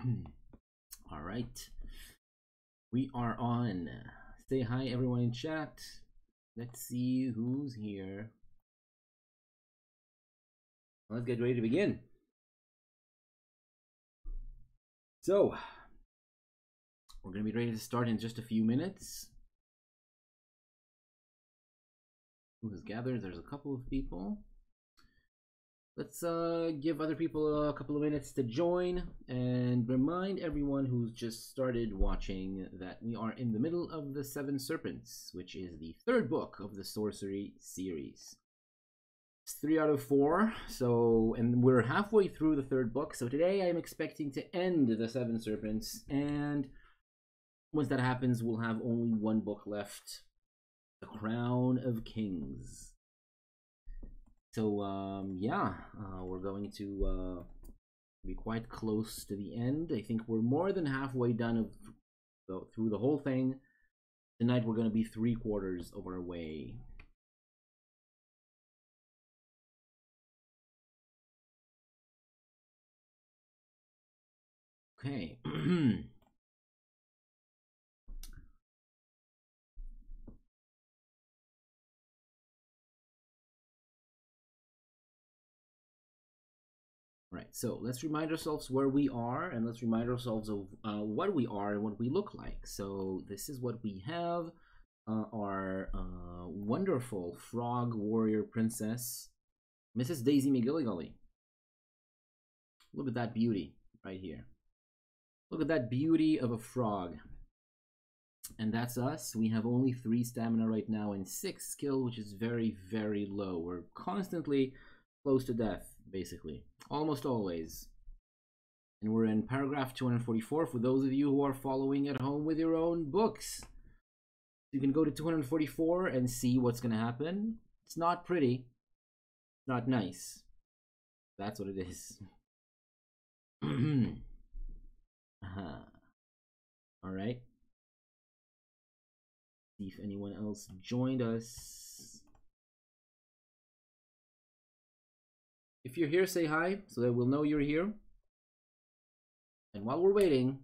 All right. We are on. Say hi, everyone in chat. Let's see who's here. Let's get ready to begin. So, we're going to be ready to start in just a few minutes. Who has gathered? There's a couple of people. Let's give other people a couple of minutes to join and remind everyone who's just started watching that we are in the middle of the Seven Serpents, which is the third book of the sorcery series. It's 3 out of 4, and we're halfway through the third book, so today I'm expecting to end the Seven Serpents, and once that happens, we'll have only one book left, The Crown of Kings. So, yeah, we're going to be quite close to the end. I think we're more than halfway done through the whole thing. Tonight we're going to be 3/4 of our way. Okay. Right, so let's remind ourselves where we are, and let's remind ourselves of what we are and what we look like. So this is what we have. Our wonderful frog warrior princess, Mrs. Daisy McGilligully. Look at that beauty right here. Look at that beauty of a frog. And that's us. We have only 3 stamina right now and 6 skill, which is very, very low. We're constantly close to death, basically. Almost always. And we're in paragraph 244 for those of you who are following at home with your own books. You can go to 244 and see what's going to happen. It's not pretty. Not nice. That's what it is. Alright. See if anyone else joined us. If you're here, say hi so that we'll know you're here. And while we're waiting,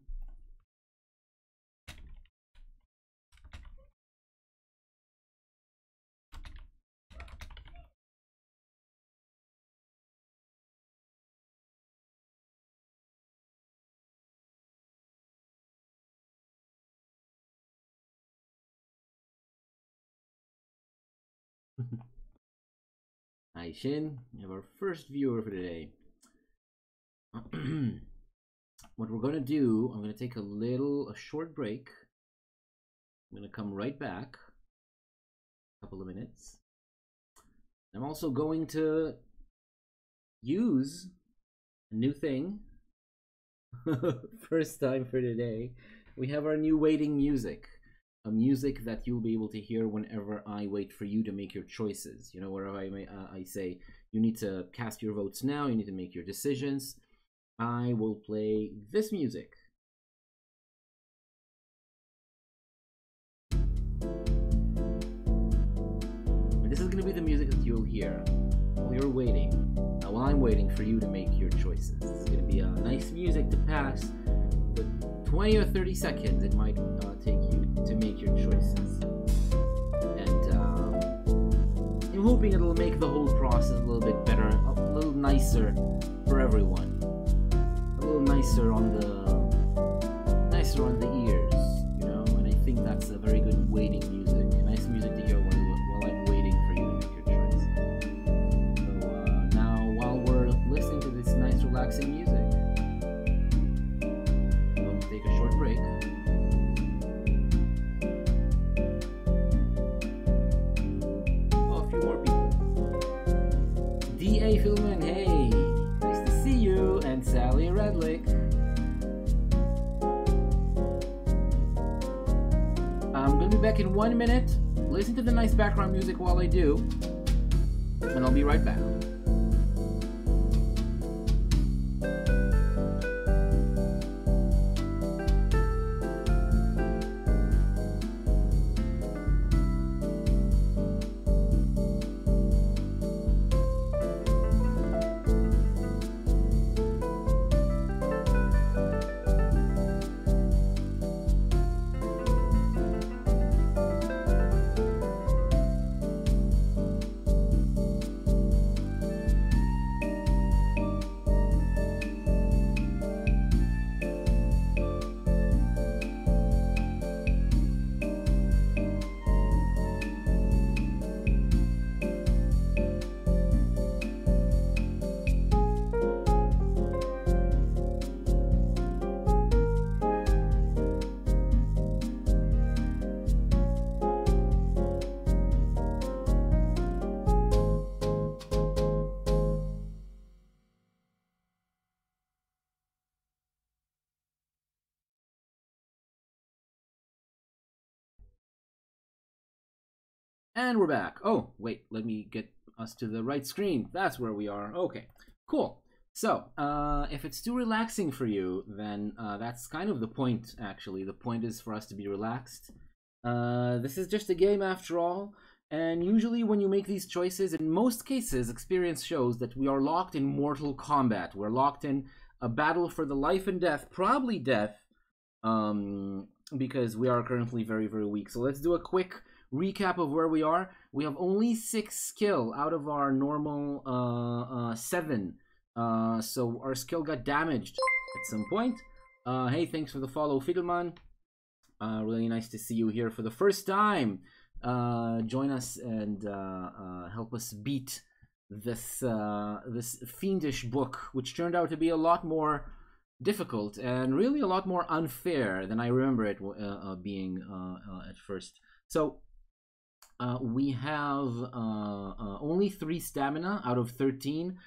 hi Shin, we have our first viewer for today. What we're going to do, I'm going to take a short break. I'm going to come right back. A couple of minutes. I'm also going to use a new thing. First time for today. We have our new waiting music. A music that you'll be able to hear whenever I wait for you to make your choices. You know, wherever I say, you need to cast your votes now, you need to make your decisions. I will play this music. And this is going to be the music that you'll hear while you're waiting. While I'm waiting for you to make your choices. This is going to be a nice music to pass. The 20 or 30 seconds it might take you to make your choices. And I'm hoping it'll make the whole process a little bit better, a little nicer for everyone. A little nicer on the ears, you know, and I think that's a very good waiting music. Nice music to hear while I'm waiting for you to make your choice. So now while we're listening to this nice relaxing music, we'll take a short break. Oh, a few more people. D.A. Philman, hey! Nice to see you, and Sally Redlick. I'm gonna be back in 1 minute. Listen to the nice background music while I do, and I'll be right back. And we're back. Oh, wait, let me get us to the right screen. That's where we are. Okay, cool. So, if it's too relaxing for you, then that's kind of the point, actually. The point is for us to be relaxed. This is just a game after all. And usually when you make these choices, in most cases, experience shows that we are locked in mortal combat. We're locked in a battle for the life and death, probably death, because we are currently very, very weak. So let's do a quick recap of where we are. We have only 6 skill out of our normal 7. So our skill got damaged at some point. Hey, thanks for the follow, Fiddleman. Really nice to see you here for the first time. Join us and help us beat this this fiendish book, which turned out to be a lot more difficult and really a lot more unfair than I remember it being at first. So we have only 3 stamina out of 13.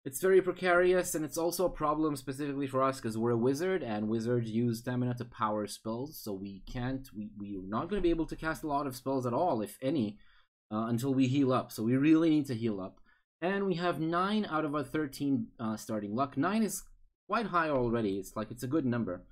It's very precarious, and it's also a problem specifically for us because we're a wizard, and wizards use stamina to power spells, so we're not going to be able to cast a lot of spells at all, if any, until we heal up. So we really need to heal up. And we have 9 out of our 13 starting luck. 9 is quite high already. It's a good number.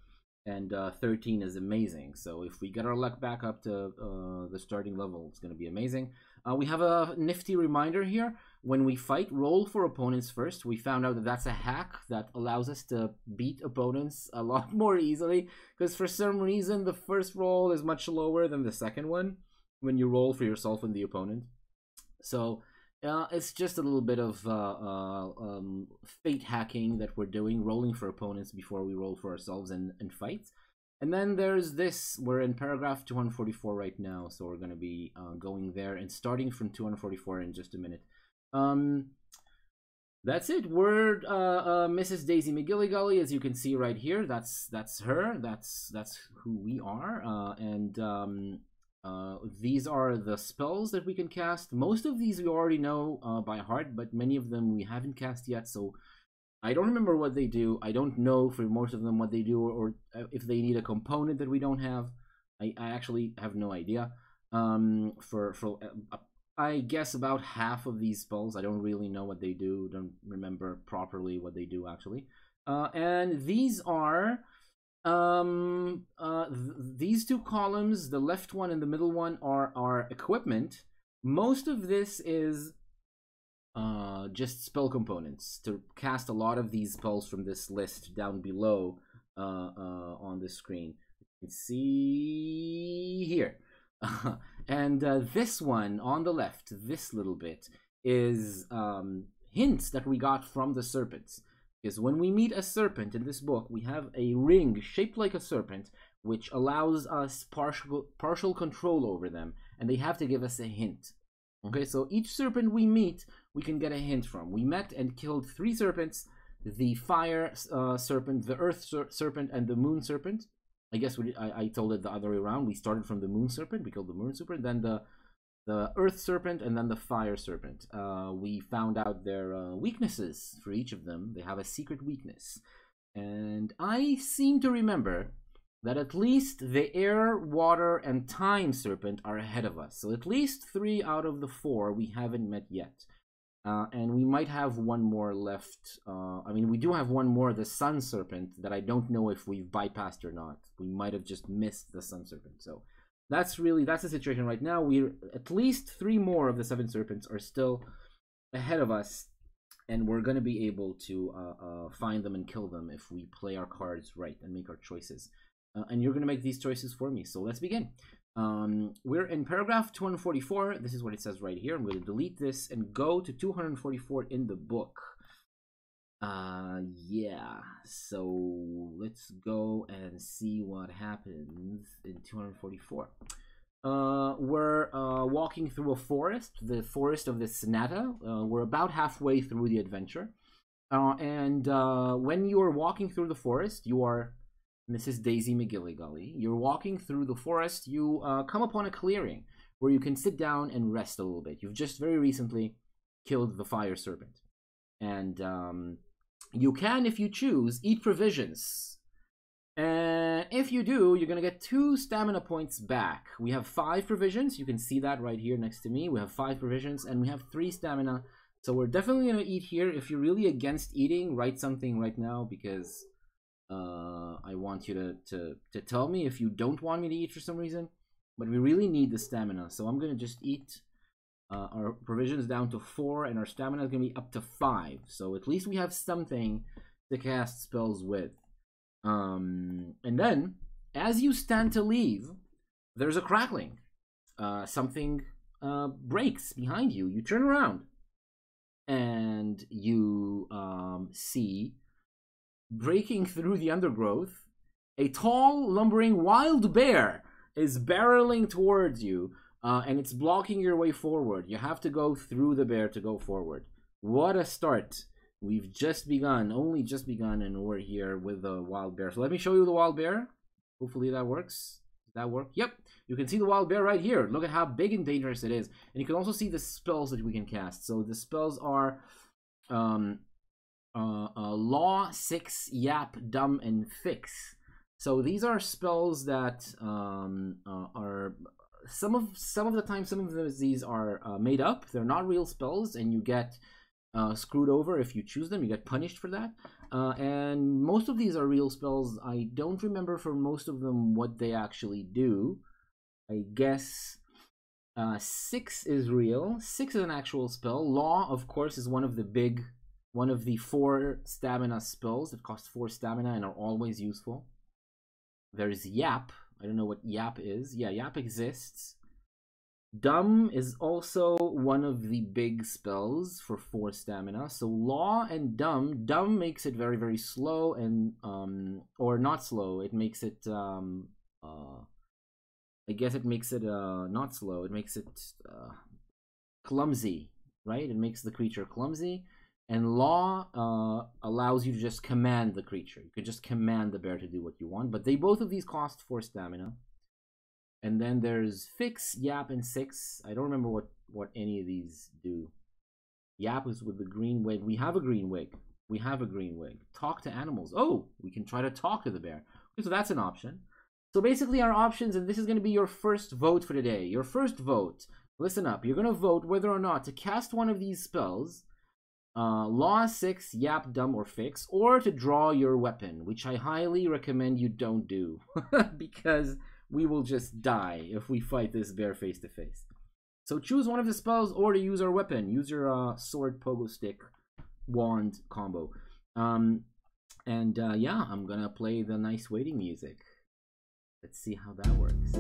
And 13 is amazing. So if we get our luck back up to the starting level, it's going to be amazing. We have a nifty reminder here. When we fight, roll for opponents first. We found out that that's a hack that allows us to beat opponents a lot more easily. Because for some reason, the first roll is much lower than the second one when you roll for yourself and the opponent. So it's just a little bit of fate hacking that we're doing, rolling for opponents before we roll for ourselves and fight. And then there's this. We're in paragraph 244 right now, so we're going to be going there and starting from 244 in just a minute. That's it. We're Mrs. Daisy McGilligully, as you can see right here. That's her. That's who we are. These are the spells that we can cast. Most of these we already know by heart, but many of them we haven't cast yet, so I don't remember what they do. I don't know for most of them what they do, or if they need a component that we don't have. I actually have no idea. I guess about half of these spells, I don't really know what they do. Don't remember properly what they do, actually. And these are these 2 columns, the left one and the middle one, are our equipment. Most of this is just spell components to cast a lot of these spells from this list down below on the screen. You can see here. And this one on the left, this little bit, is hints that we got from the serpents. Because when we meet a serpent in this book, we have a ring shaped like a serpent, which allows us partial control over them, and they have to give us a hint. Okay, so each serpent we meet, we can get a hint from. We met and killed 3 serpents: the fire serpent, the earth serpent, and the moon serpent. I guess I told it the other way around. We started from the moon serpent, we killed the moon serpent, then the earth serpent, and then the fire serpent. We found out their weaknesses for each of them. They have a secret weakness. And I seem to remember that at least the air, water, and time serpent are ahead of us. So at least 3 out of the 4 we haven't met yet. And we might have one more left. I mean, we do have one more, the sun serpent, that I don't know if we've bypassed or not. We might have just missed the sun serpent. So that's the situation right now. We're at least 3 more of the 7 serpents are still ahead of us, and we're going to be able to find them and kill them if we play our cards right and make our choices. And you're going to make these choices for me. So let's begin. We're in paragraph 244. This is what it says right here. I'm going to delete this and go to 244 in the book. Yeah, so let's go and see what happens in 244. We're walking through a forest, the forest of the Sonata. We're about halfway through the adventure. And when you are walking through the forest, you are Mrs. Daisy McGilligully. You're walking through the forest, you come upon a clearing where you can sit down and rest a little bit. You've just very recently killed the fire serpent. And you can, if you choose, eat provisions. And if you do, you're going to get 2 stamina points back. We have 5 provisions. You can see that right here next to me. We have 5 provisions and we have 3 stamina. So we're definitely going to eat here. If you're really against eating, write something right now because I want you to tell me if you don't want me to eat for some reason. But we really need the stamina. So I'm going to just eat our provisions down to 4 and our stamina is going to be up to 5. So at least we have something to cast spells with. And then, as you stand to leave, there's a crackling. Something breaks behind you. You turn around, and you see, breaking through the undergrowth, a tall, lumbering wild bear is barreling towards you, and it's blocking your way forward. You have to go through the bear to go forward. What a start. We've just begun, only just begun, and we're here with the wild bear. So let me show you the wild bear. Hopefully that works. Does that work? Yep. You can see the wild bear right here. Look at how big and dangerous it is. And you can also see the spells that we can cast. So the spells are Law, 6, Yap, Dumb, and Fix. So these are spells that are... Some of the time, some of these are made up. They're not real spells, and you get... screwed over if you choose them. You get punished for that. And most of these are real spells. I don't remember for most of them what they actually do. I guess 6 is real. 6 is an actual spell. Law, of course, is one of the 4 stamina spells that cost 4 stamina and are always useful. There's Yap. I don't know what Yap is. Yeah, Yap exists. Dumb is also one of the big spells for 4 stamina. So Law and Dumb. Dumb makes it very, very slow and or not slow. It makes it I guess it makes it not slow. It makes it clumsy, right? It makes the creature clumsy. And Law allows you to just command the creature. You can just command the bear to do what you want. But both of these cost 4 stamina. And then there's Fix, Yap, and 6. I don't remember what any of these do. Yap is with the green wig. We have a green wig. We have a green wig. Talk to animals. Oh, we can try to talk to the bear. Okay, so that's an option. So basically our options, and this is going to be your first vote for today. Your first vote. Listen up. You're going to vote whether or not to cast one of these spells. Law, 6, Yap, Dumb, or Fix. Or to draw your weapon, which I highly recommend you don't do. Because... we will just die if we fight this bear face to face. So choose one of the spells or to use our weapon. Use your sword, pogo stick, wand combo. Yeah, I'm gonna play the nice waiting music. Let's see how that works.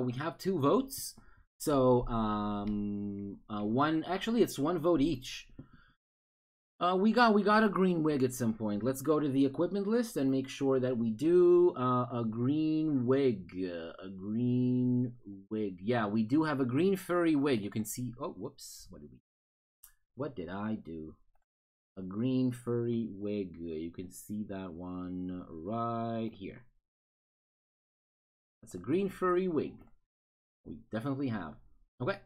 We have 2 votes, so it's one vote each. We got a green wig at some point. Let's go to the equipment list and make sure that we do a green wig. Yeah, we do have a green furry wig. You can see. Oh, whoops! What did I do? A green furry wig. You can see that one right here. That's a green furry wig. We definitely have. Okay.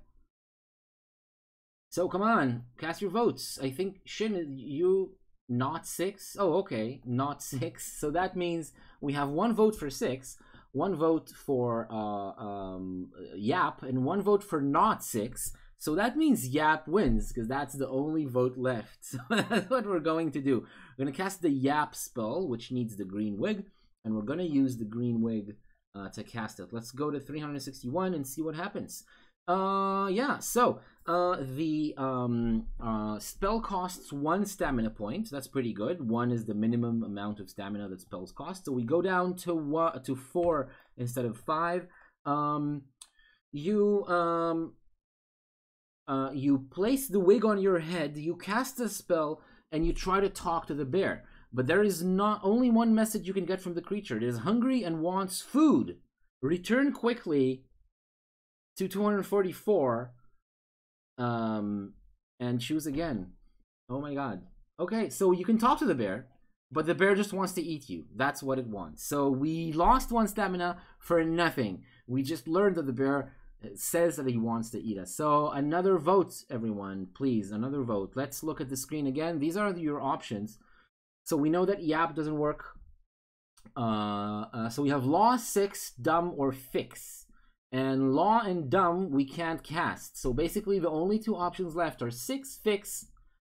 So come on, cast your votes. I think Shin, you not 6. Oh, okay, not 6. So that means we have 1 vote for 6, 1 vote for Yap, and 1 vote for not 6. So that means Yap wins because that's the only vote left. So that's what we're going to do. We're gonna cast the Yap spell, which needs the green wig, and we're gonna use the green wig to cast it. Let's go to 361 and see what happens. Yeah, so the spell costs 1 stamina point. That's pretty good. 1 is the minimum amount of stamina that spells cost. So we go down to 4 instead of 5. You place the wig on your head, you cast a spell, and you try to talk to the bear. But there is not only one message you can get from the creature. It is hungry and wants food. Return quickly to 244 and choose again. Oh my god. Okay, so you can talk to the bear, but the bear just wants to eat you. That's what it wants. So we lost 1 stamina for nothing. We just learned that the bear says that he wants to eat us. So another vote, everyone, please, another vote. Let's look at the screen again. These are your options. So we know that yap doesn't work. So we have law, 6, dumb, or fix. And law and dumb we can't cast. So basically the only 2 options left are 6, fix,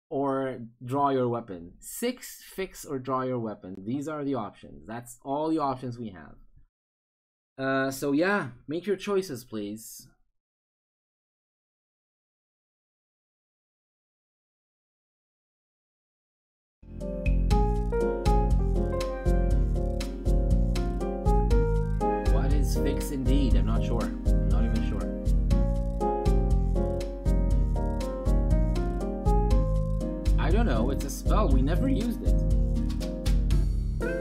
or draw your weapon. 6, fix, or draw your weapon. These are the options. That's all the options we have. So yeah, make your choices, please. What is fix indeed? I'm not sure. I'm not even sure. I don't know. It's a spell. We never used it.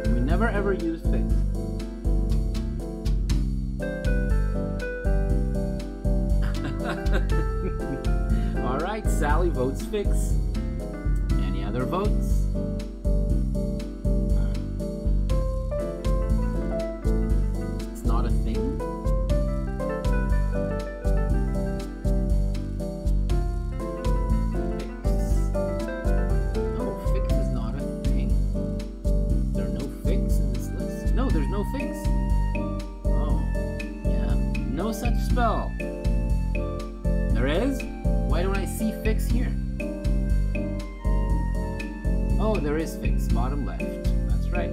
We never ever used fix. Alright, Sally votes fix. Any other votes? It's not a thing? Fix. No, fix is not a thing. There are no fix in this list. No, there's no fix. Oh, yeah. No such spell. There is? Why don't I see fix here? Oh, there is fix. Bottom left. That's right.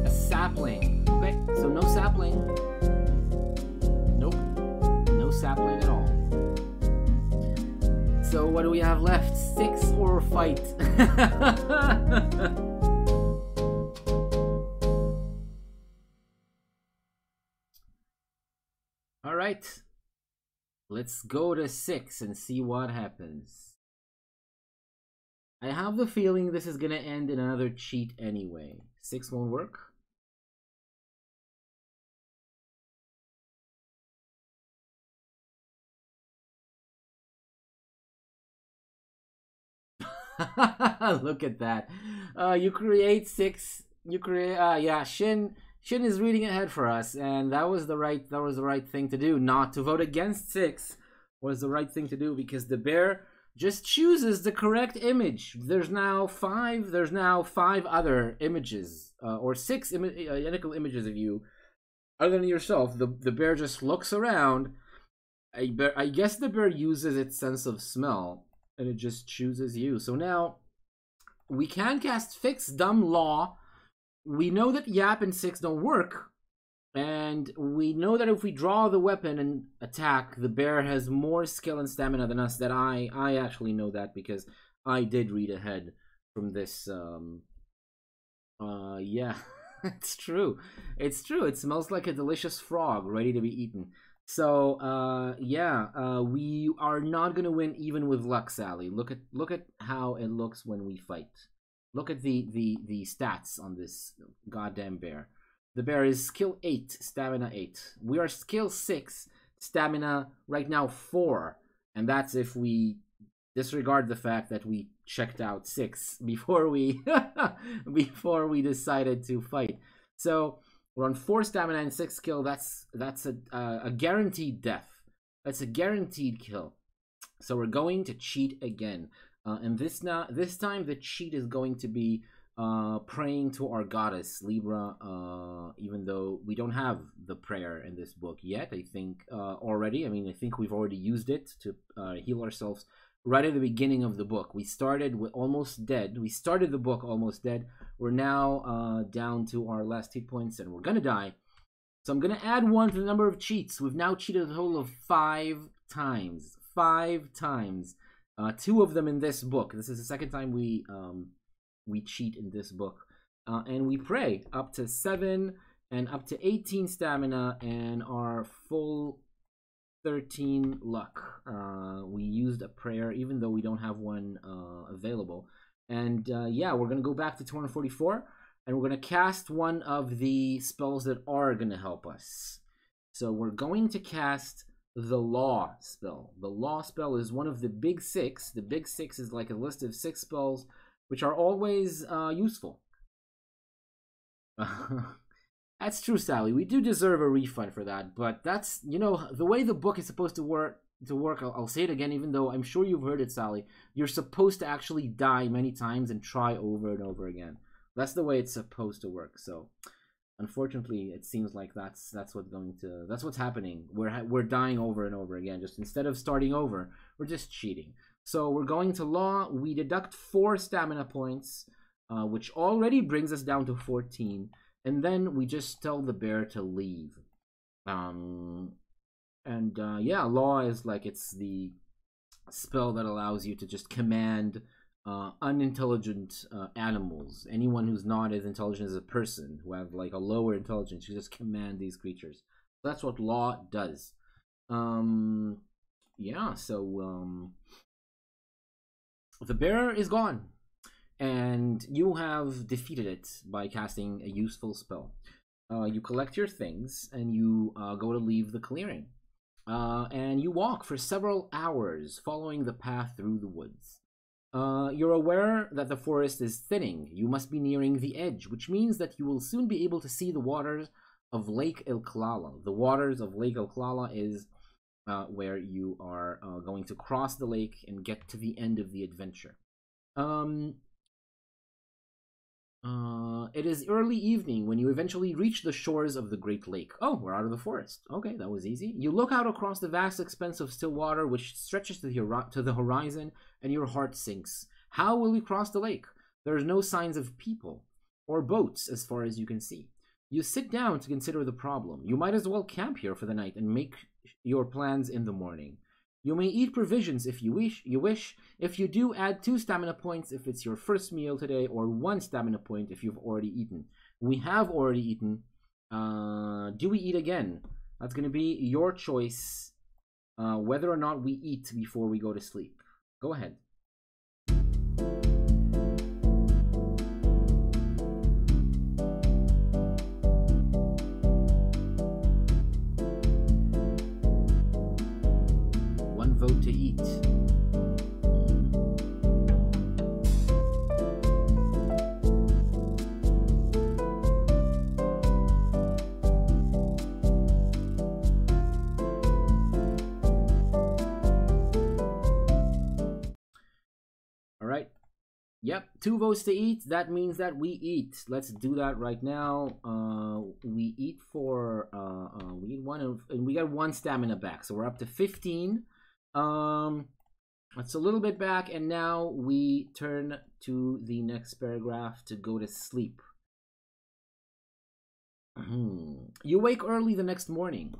A sapling. Okay, so no sapling. Nope. No sapling at all. So what do we have left? 6 or fight? Alright. Let's go to 6 and see what happens. I have the feeling this is gonna end in another cheat anyway. 6 won't work. Look at that. You create 6. You create. Yeah, Shin is reading ahead for us, and that was the right thing to do. Not to vote against 6 was the right thing to do, because the bear just chooses the correct image. There's now 5 other images, or 6 identical images of you other than yourself. The bear just looks around. I guess the bear uses its sense of smell, and it just chooses you. So now we can cast fix, dumb, law. We know that yap and 6 don't work, and we know that if we draw the weapon and attack, the bear has more skill and stamina than us. That I actually know that because I did read ahead from this. Yeah, it's true. It's true. It smells like a delicious frog ready to be eaten. So yeah, we are not gonna win even with luck, Sally. Look at how it looks when we fight. Look at the stats on this goddamn bear. The bear is skill 8, stamina 8. We are skill 6, stamina right now 4. And that's if we disregard the fact that we checked out 6 before we before we decided to fight. So we're on 4 stamina and 6 skill. That's a guaranteed death. That's a guaranteed kill. So we're going to cheat again. And this time the cheat is going to be praying to our goddess Libra, even though we don't have the prayer in this book yet. I think already. I mean, I think we've already used it to heal ourselves right at the beginning of the book. We started with almost dead. We started the book almost dead. We're now down to our last hit points, and we're gonna die. So I'm going to add 1 to the number of cheats. We've now cheated a total of 5 times. 5 times. 2 of them in this book. This is the second time we cheat in this book. And we pray up to 7 and up to 18 stamina and our full 13 luck. We used a prayer even though we don't have one available. And yeah, we're going to go back to 244 and we're going to cast one of the spells that are going to help us. So we're going to cast the Law spell. The Law spell is one of the big 6. The big 6 is like a list of 6 spells which are always useful. That's true, Sally. We do deserve a refund for that, but that's, you know, the way the book is supposed to work. I'll say it again, even though I'm sure you've heard it, Sally. You're supposed to actually die many times and try over and over again. That's the way it's supposed to work. So, unfortunately, it seems like that's what's happening. We're dying over and over again. Just instead of starting over, we're just cheating. So we're going to Law. We deduct 4 stamina points, which already brings us down to 14. And then we just tell the bear to leave. Yeah, Law is like, it's the spell that allows you to just command unintelligent animals. Anyone who's not as intelligent as a person, who have like a lower intelligence, you just command these creatures. That's what Law does. Yeah, so the bear is gone. And you have defeated it by casting a useful spell. You collect your things and you go to leave the clearing. And you walk for several hours following the path through the woods. You're aware that the forest is thinning. You must be nearing the edge, which means that you will soon be able to see the waters of Lake El-Kalala. The waters of Lake El-Kalala is where you are going to cross the lake and get to the end of the adventure. It is early evening when you eventually reach the shores of the Great Lake. Oh, we're out of the forest. Okay, that was easy. You look out across the vast expanse of still water which stretches to the horizon, and your heart sinks. How will we cross the lake? There are no signs of people or boats as far as you can see. You sit down to consider the problem. You might as well camp here for the night and make your plans in the morning. You may eat provisions if you wish. If you do, add 2 stamina points if it's your first meal today, or 1 stamina point if you've already eaten. We have already eaten. Do we eat again? That's going to be your choice, whether or not we eat before we go to sleep. Go ahead. Vote to eat. All right. Yep, 2 votes to eat. That means that we eat. Let's do that right now. We eat for we eat 1 and we got 1 stamina back, so we're up to 15. That's a little bit back, and now we turn to the next paragraph to go to sleep. You wake early the next morning.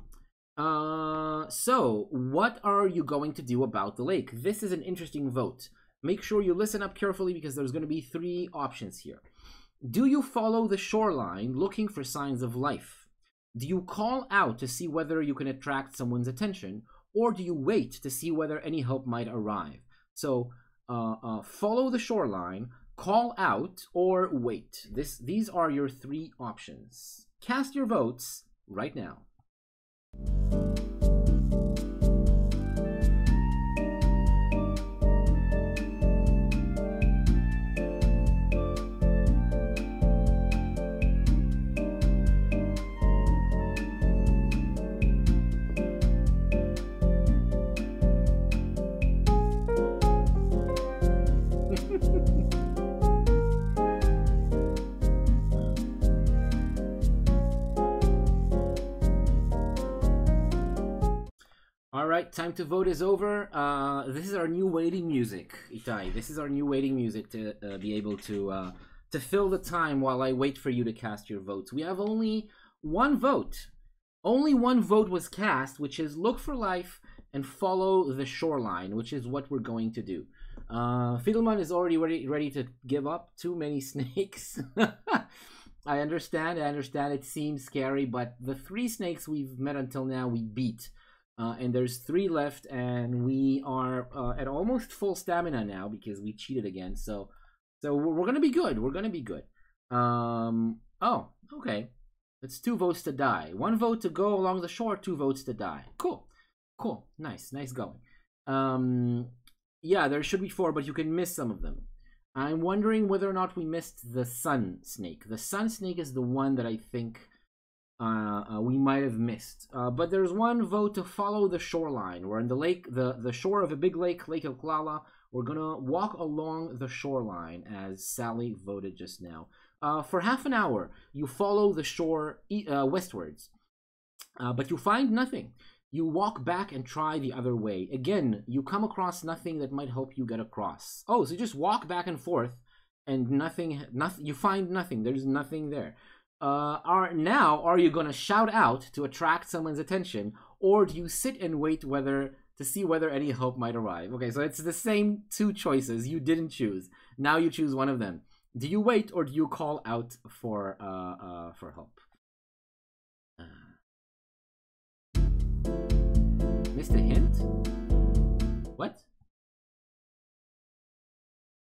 So what are you going to do about the lake? This is an interesting vote. Make sure you listen up carefully because there's going to be 3 options here. Do you follow the shoreline looking for signs of life? Do you call out to see whether you can attract someone's attention? Or do you wait to see whether any help might arrive? So, follow the shoreline, call out, or wait. These are your 3 options. Cast your votes right now. Alright, time to vote is over. This is our new waiting music, Itai. This is our new waiting music to be able to fill the time while I wait for you to cast your votes. We have only 1 vote. Only one vote was cast, which is look for life and follow the shoreline, which is what we're going to do. Fiddleman is already ready to give up. Too many snakes. I understand. It seems scary, but the 3 snakes we've met until now, we beat. And there's 3 left, and we are at almost full stamina now because we cheated again. So we're gonna be good. Oh, okay. It's 2 votes to die. 1 vote to go along the shore. 2 votes to die. Cool. Nice going. Yeah, there should be 4, but you can miss some of them. I'm wondering whether or not we missed the sun snake. The sun snake is the one that I think we might have missed. But there's 1 vote to follow the shoreline. We're in the lake, the shore of a big lake, Lake Oklala. We're gonna walk along the shoreline, as Sally voted just now. For half an hour, you follow the shore westwards, but you find nothing. You walk back and try the other way. Again, you come across nothing that might help you get across. Oh, so you just walk back and forth, and nothing. You find nothing. There's nothing there. Are you gonna shout out to attract someone's attention, or do you sit and wait to see whether any help might arrive? Okay, so it's the same 2 choices. You didn't choose. Now you choose one of them. Do you wait or do you call out for help? Missed a hint? What?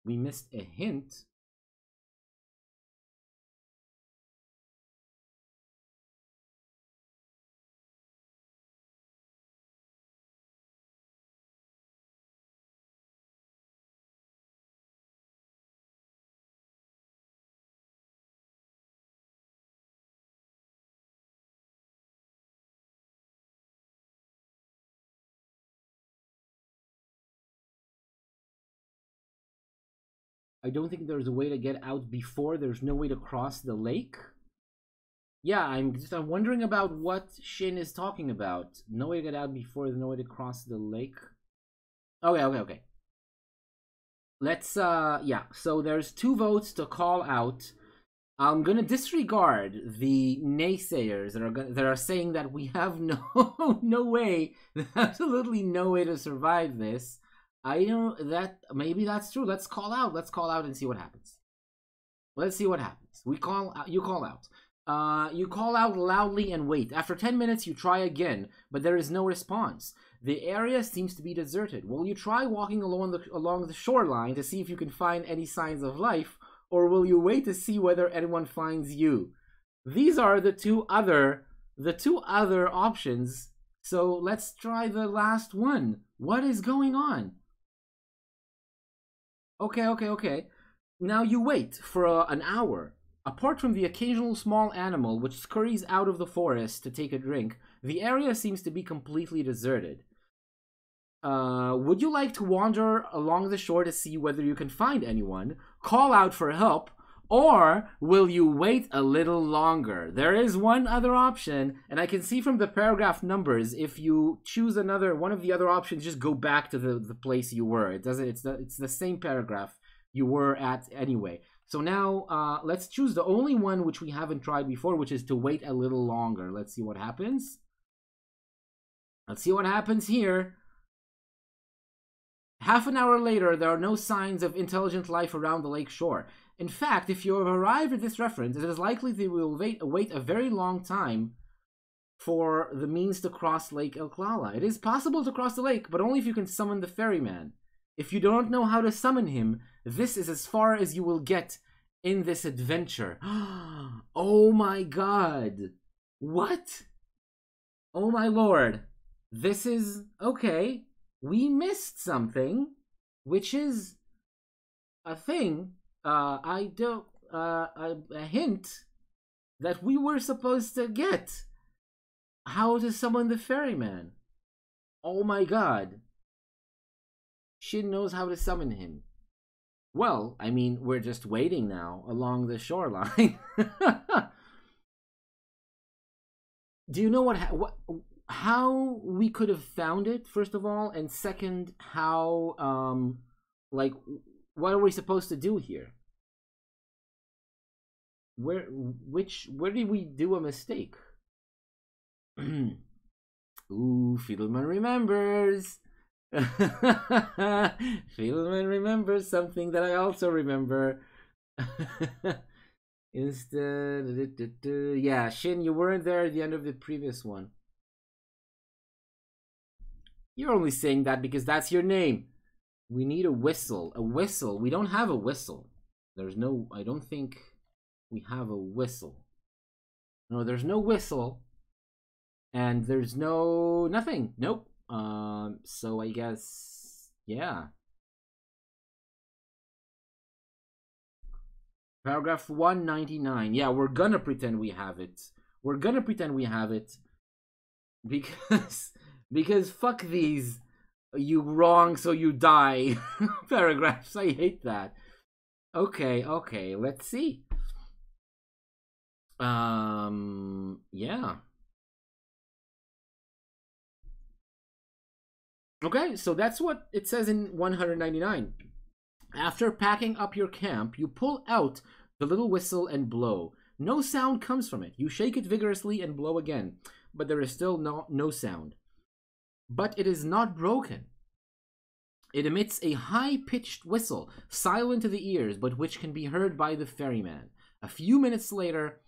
We missed a hint? I don't think there's a way to get out before. There's no way to cross the lake. Yeah, I'm wondering about what Shin is talking about. No way to get out before. There's no way to cross the lake. Okay. Let's yeah. So there's 2 votes to call out. I'm gonna disregard the naysayers that are saying that we have no way, absolutely no way to survive this. I know that maybe that's true. Let's call out and see what happens. Let's see what happens. You call out. You call out loudly and wait. After 10 minutes, you try again, but there is no response. The area seems to be deserted. Will you try walking along the shoreline to see if you can find any signs of life, or will you wait to see whether anyone finds you? These are the two other options. So let's try the last one. What is going on? Okay. Now you wait for an hour. Apart from the occasional small animal which scurries out of the forest to take a drink, the area seems to be completely deserted. Would you like to wander along the shore to see whether you can find anyone, call out for help, or will you wait a little longer? There is one other option, and I can see from the paragraph numbers, if you choose one of the other options, just go back to the place you were. It's the same paragraph you were at anyway. So now, let's choose the only one which we haven't tried before, which is to wait a little longer. Let's see what happens. Let's see what happens here. Half an hour later, there are no signs of intelligent life around the lake shore. In fact, if you have arrived at this reference, it is likely that you will wait a very long time for the means to cross Lake Oklala. It is possible to cross the lake, but only if you can summon the ferryman. If you don't know how to summon him, this is as far as you will get in this adventure. Oh my god. What? Oh my lord. This is... okay. We missed something, which is a thing. A hint that we were supposed to get. How to summon the ferryman. Oh my god. Shin knows how to summon him. Well, I mean, we're just waiting now along the shoreline. Do you know how we could have found it, first of all, and second, how like, what are we supposed to do here? Where did we do a mistake? Ooh, Fiddleman remembers. Fiddleman remembers something that I also remember. Is the yeah, Shin, you weren't there at the end of the previous one. You're only saying that because that's your name. We need a whistle. A whistle. We don't have a whistle. There's no... I don't think we have a whistle. No, there's no whistle. And there's no... nothing. Nope. So I guess... yeah. Paragraph 199. Yeah, we're gonna pretend we have it. We're gonna pretend we have it. Because fuck these... you wrong so you die paragraphs. I hate that. Okay, let's see. Yeah. Okay, so that's what it says in 199. After packing up your camp, you pull out the little whistle and blow. No sound comes from it. You shake it vigorously and blow again, but there is still no sound. But it is not broken. It emits a high-pitched whistle, silent to the ears, but which can be heard by the ferryman. A few minutes later,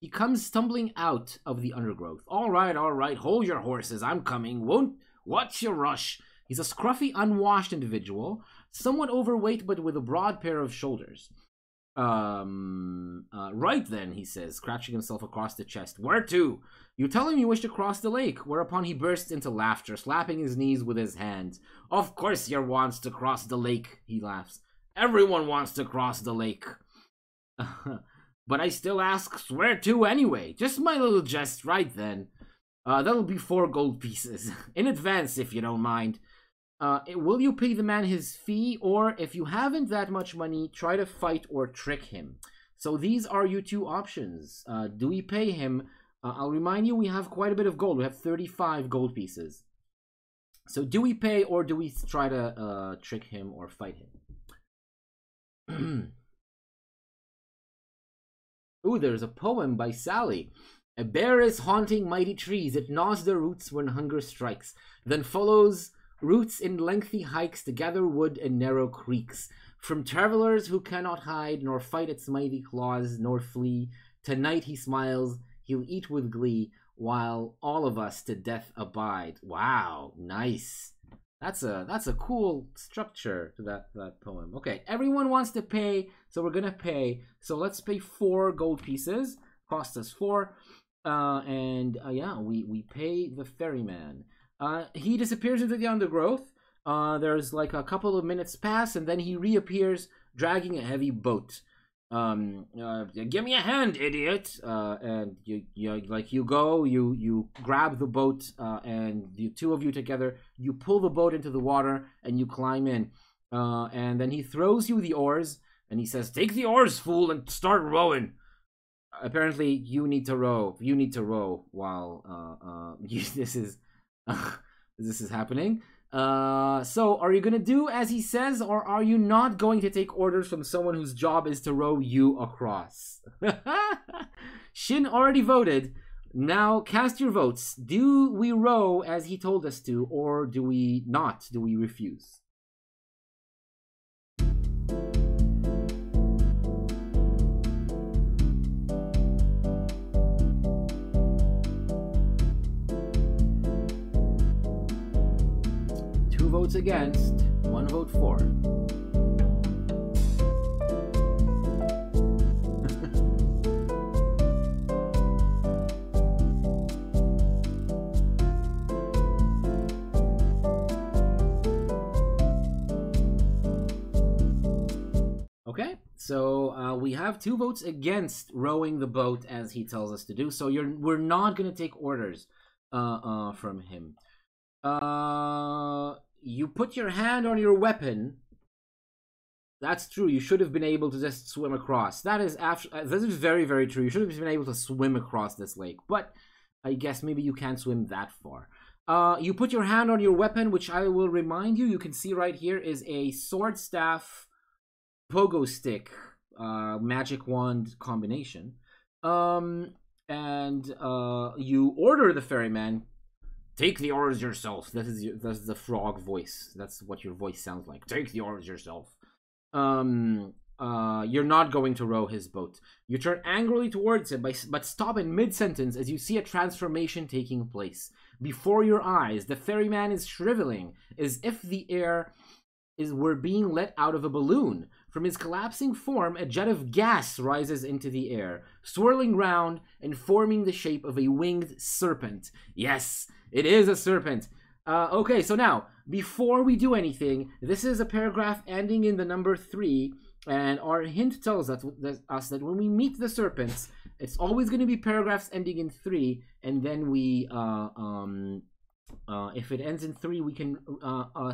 he comes stumbling out of the undergrowth. All right, hold your horses, I'm coming. What's your rush? He's a scruffy, unwashed individual, somewhat overweight, but with a broad pair of shoulders. Right then, he says, scratching himself across the chest. Where to? You tell him you wish to cross the lake, whereupon he bursts into laughter, slapping his knees with his hands. Of course you wants to cross the lake, he laughs. Everyone wants to cross the lake. But I still ask, where to anyway? Just my little jest right then. That'll be 4 gold pieces. In advance, if you don't mind. Will you pay the man his fee, or if you haven't that much money, try to fight or trick him? So these are your 2 options. Do we pay him? I'll remind you, we have quite a bit of gold. We have 35 gold pieces. So do we pay, or do we try to trick him or fight him? Ooh, there's a poem by Sally. A bear is haunting mighty trees. It gnaws their roots when hunger strikes. Then follows roots in lengthy hikes to gather wood in narrow creeks. From travelers who cannot hide, nor fight its mighty claws, nor flee. Tonight he smiles, he'll eat with glee, while all of us to death abide. Wow, nice. That's a cool structure to that poem. Okay, everyone wants to pay, so we're gonna pay. So let's pay 4 gold pieces. Cost us 4. Yeah, we pay the ferryman. He disappears into the undergrowth. There's like a couple of minutes pass, and then he reappears dragging a heavy boat. Give me a hand, idiot. And you grab the boat, and the 2 of you together, you pull the boat into the water, and you climb in. And then he throws you the oars, and he says, take the oars, fool, and start rowing. Apparently, you need to row. You need to row while this is happening. So are you gonna do as he says, or are you not going to take orders from someone whose job is to row you across? Shin already voted. Now cast your votes. Do we row as he told us to, or do we not? Do we refuse? Votes against, 1 vote for. Okay, so we have 2 votes against rowing the boat as he tells us to do. So we're not gonna take orders from him. You put your hand on your weapon. That's true. You should have been able to just swim across. That is very, very true. You should have been able to swim across this lake. But I guess maybe you can't swim that far. You put your hand on your weapon, which I will remind you can see right here is a sword staff pogo stick magic wand combination. and you order the ferryman, take the oars yourself. That's the frog voice. That's what your voice sounds like. Take the oars yourself. You're not going to row his boat. You turn angrily towards him, but stop in mid-sentence as you see a transformation taking place. Before your eyes, the ferryman is shriveling, as if the air were being let out of a balloon. From his collapsing form, a jet of gas rises into the air, swirling round and forming the shape of a winged serpent. Yes, it is a serpent. Okay, so now, before we do anything, this is a paragraph ending in the number 3, and our hint tells us that when we meet the serpents, it's always going to be paragraphs ending in 3, and then we, if it ends in 3, we can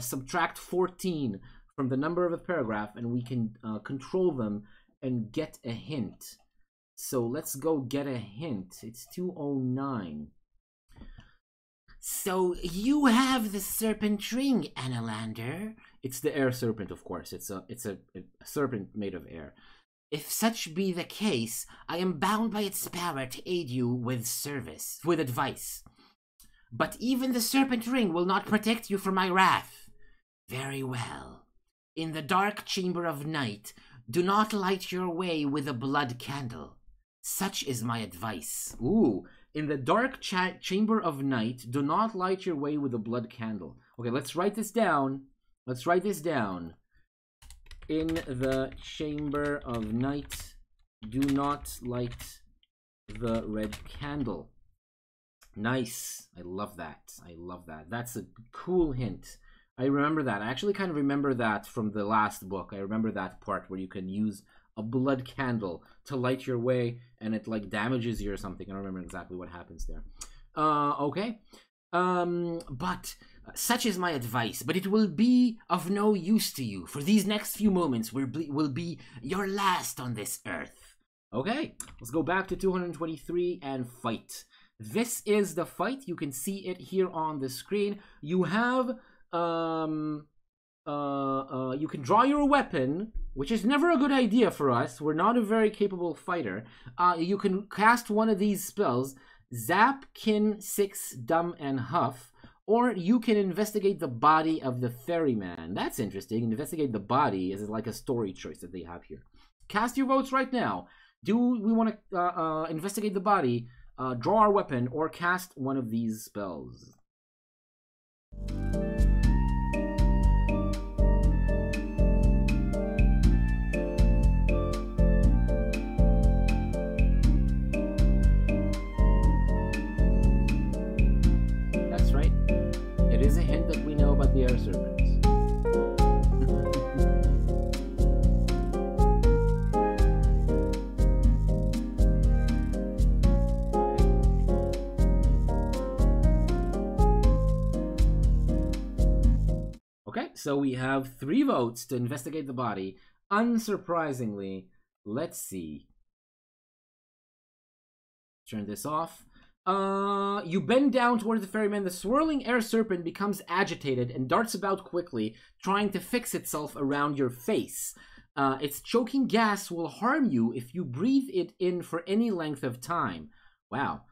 subtract 14 from the number of a paragraph, and we can control them and get a hint. So let's go get a hint. It's 209. So you have the serpent ring, Analander. It's the air serpent, of course. It's a serpent made of air. If such be the case, I am bound by its power to aid you with advice. But even the serpent ring will not protect you from my wrath. Very well. In the dark chamber of night, do not light your way with a blood candle. Such is my advice. Ooh. In the dark chamber of night, do not light your way with a blood candle. Okay, let's write this down. Let's write this down. In the chamber of night, do not light the red candle. Nice. I love that. I love that. That's a cool hint. I remember that. I actually kind of remember that from the last book. I remember that part where you can use a blood candle to light your way and it like damages you or something. I don't remember exactly what happens there. Okay. But such is my advice, but it will be of no use to you, for these next few moments will be your last on this earth. Okay, let's go back to 223 and fight. This is the fight. You can see it here on the screen. You have you can draw your weapon, which is never a good idea for us. We're not a very capable fighter. You can cast one of these spells, Zap, Kin, 6, Dumb, and Huff, or you can investigate the body of the ferryman. That's interesting. Investigate the body is like a story choice that they have here. Cast your votes right now. Do we want to investigate the body, draw our weapon, or cast one of these spells? It is a hint that we know about the air serpents. Okay, so we have 3 votes to investigate the body. Unsurprisingly, let's see. Turn this off. You bend down toward the ferryman. The swirling air serpent becomes agitated and darts about quickly, trying to fix itself around your face. Its choking gas will harm you if you breathe it in for any length of time. Wow.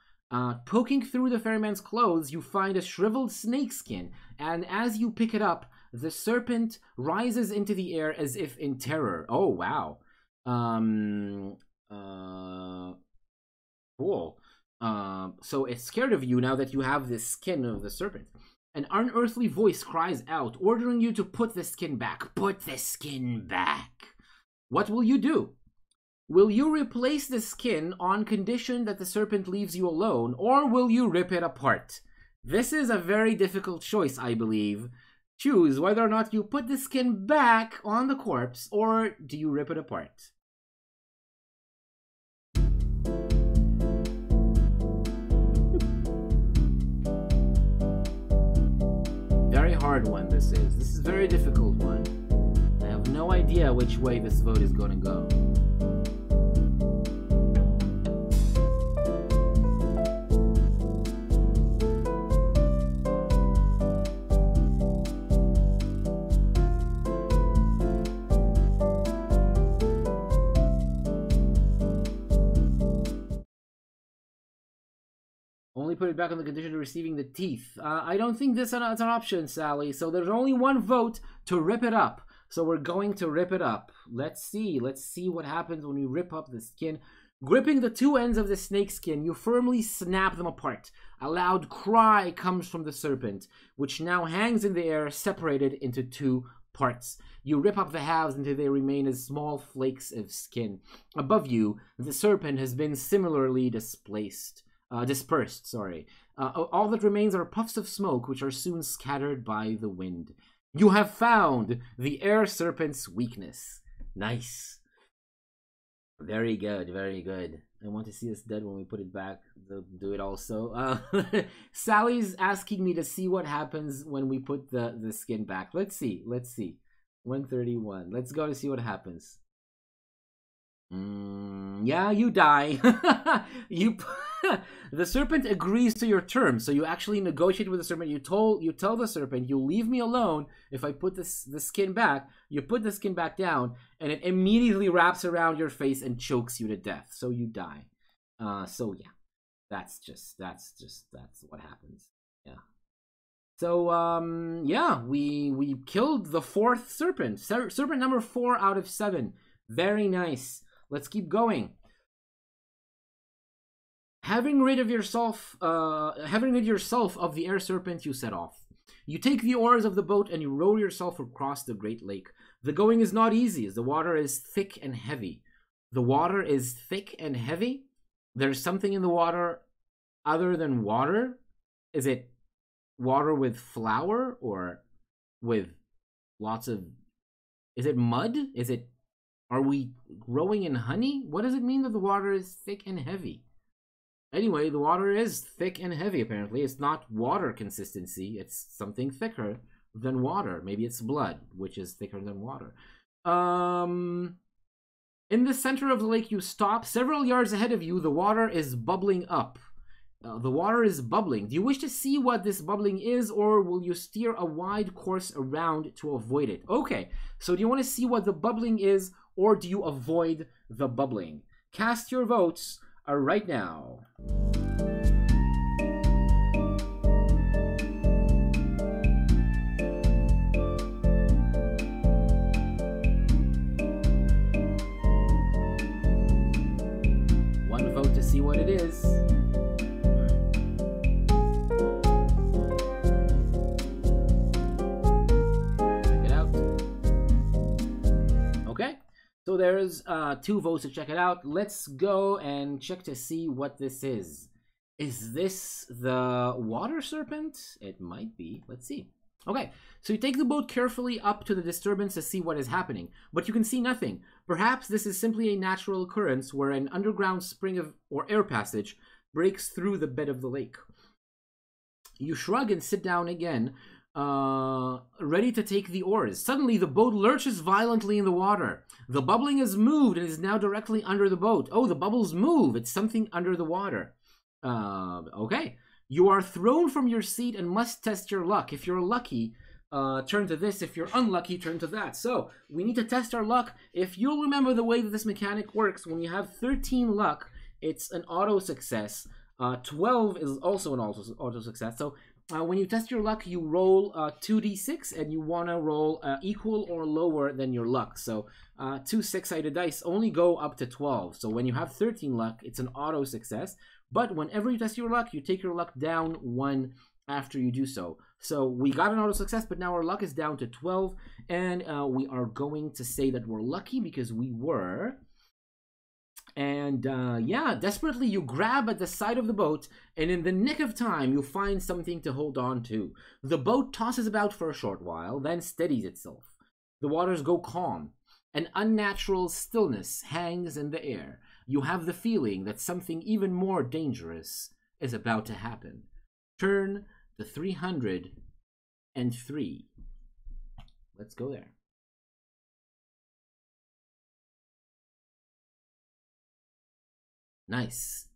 Poking through the ferryman's clothes, you find a shriveled snakeskin, and as you pick it up, the serpent rises into the air as if in terror. Oh, wow. Cool. So it's scared of you now that you have this skin of the serpent. An unearthly voice cries out, ordering you to put the skin back. Put the skin back. What will you do? Will you replace the skin on condition that the serpent leaves you alone, or will you rip it apart? This is a very difficult choice, I believe. Choose whether or not you put the skin back on the corpse, or do you rip it apart? Very hard one this is. This is a very difficult one. I have no idea which way this vote is going to go. Only put it back on the condition of receiving the teeth. I don't think that's an option, Sally. So there's only one vote to rip it up. So we're going to rip it up. Let's see. Let's see what happens when we rip up the skin. Gripping the two ends of the snake skin, you firmly snap them apart. A loud cry comes from the serpent, which now hangs in the air, separated into two parts. You rip up the halves until they remain as small flakes of skin. Above you, the serpent has been similarly dispersed. All that remains are puffs of smoke, which are soon scattered by the wind. You have found the air serpent's weakness. Nice. Very good, very good. I want to see us dead when we put it back. They'll do it also. Sally's asking me to see what happens when we put the skin back. Let's see. 131. Let's go to see what happens. Yeah, you die. The serpent agrees to your terms, so you actually negotiate with the serpent. You tell the serpent, you leave me alone if I put the skin back. You put the skin back down, and it immediately wraps around your face and chokes you to death. So you die. So yeah, that's what happens. Yeah. So yeah, we killed the fourth serpent. Serpent number 4 out of 7. Very nice. Let's keep going. Having rid yourself of the air serpent, you set off. You take the oars of the boat and you row yourself across the great lake. The going is not easy, as the water is thick and heavy. The water is thick and heavy? There's something in the water other than water? Is it water with flour or with lots of... Is it mud? Are we rowing in honey? What does it mean that the water is thick and heavy? Anyway, the water is thick and heavy, apparently. It's not water consistency. It's something thicker than water. Maybe it's blood, which is thicker than water. In the center of the lake, you stop. Several yards ahead of you, the water is bubbling up. The water is bubbling. Do you wish to see what this bubbling is, or will you steer a wide course around to avoid it? Okay, so do you want to see what the bubbling is, or do you avoid the bubbling? Cast your votes right now. One vote to see what it is. So there's 2 votes to check it out. Let's go and check to see what this is. Is this the water serpent? It might be. Let's see. Okay, so you take the boat carefully up to the disturbance to see what is happening, but you can see nothing. Perhaps this is simply a natural occurrence where an underground spring or air passage breaks through the bed of the lake. You shrug and sit down again, ready to take the oars. Suddenly, the boat lurches violently in the water. The bubbling has moved and is now directly under the boat. Oh, the bubbles move. It's something under the water. Okay. You are thrown from your seat and must test your luck. If you're lucky, turn to this. If you're unlucky, turn to that. So, we need to test our luck. If you'll remember the way that this mechanic works, when you have 13 luck, it's an auto success. 12 is also an auto success. So, when you test your luck, you roll 2d6, and you want to roll equal or lower than your luck. So 2 6-sided dice only go up to 12. So when you have 13 luck, it's an auto success. But whenever you test your luck, you take your luck down 1 after you do so. So we got an auto success, but now our luck is down to 12. And we are going to say that we're lucky because we were... And yeah, desperately you grab at the side of the boat, and in the nick of time you find something to hold on to. The boat tosses about for a short while, then steadies itself. The waters go calm. An unnatural stillness hangs in the air. You have the feeling that something even more dangerous is about to happen. Turn to 303. Let's go there. Nice.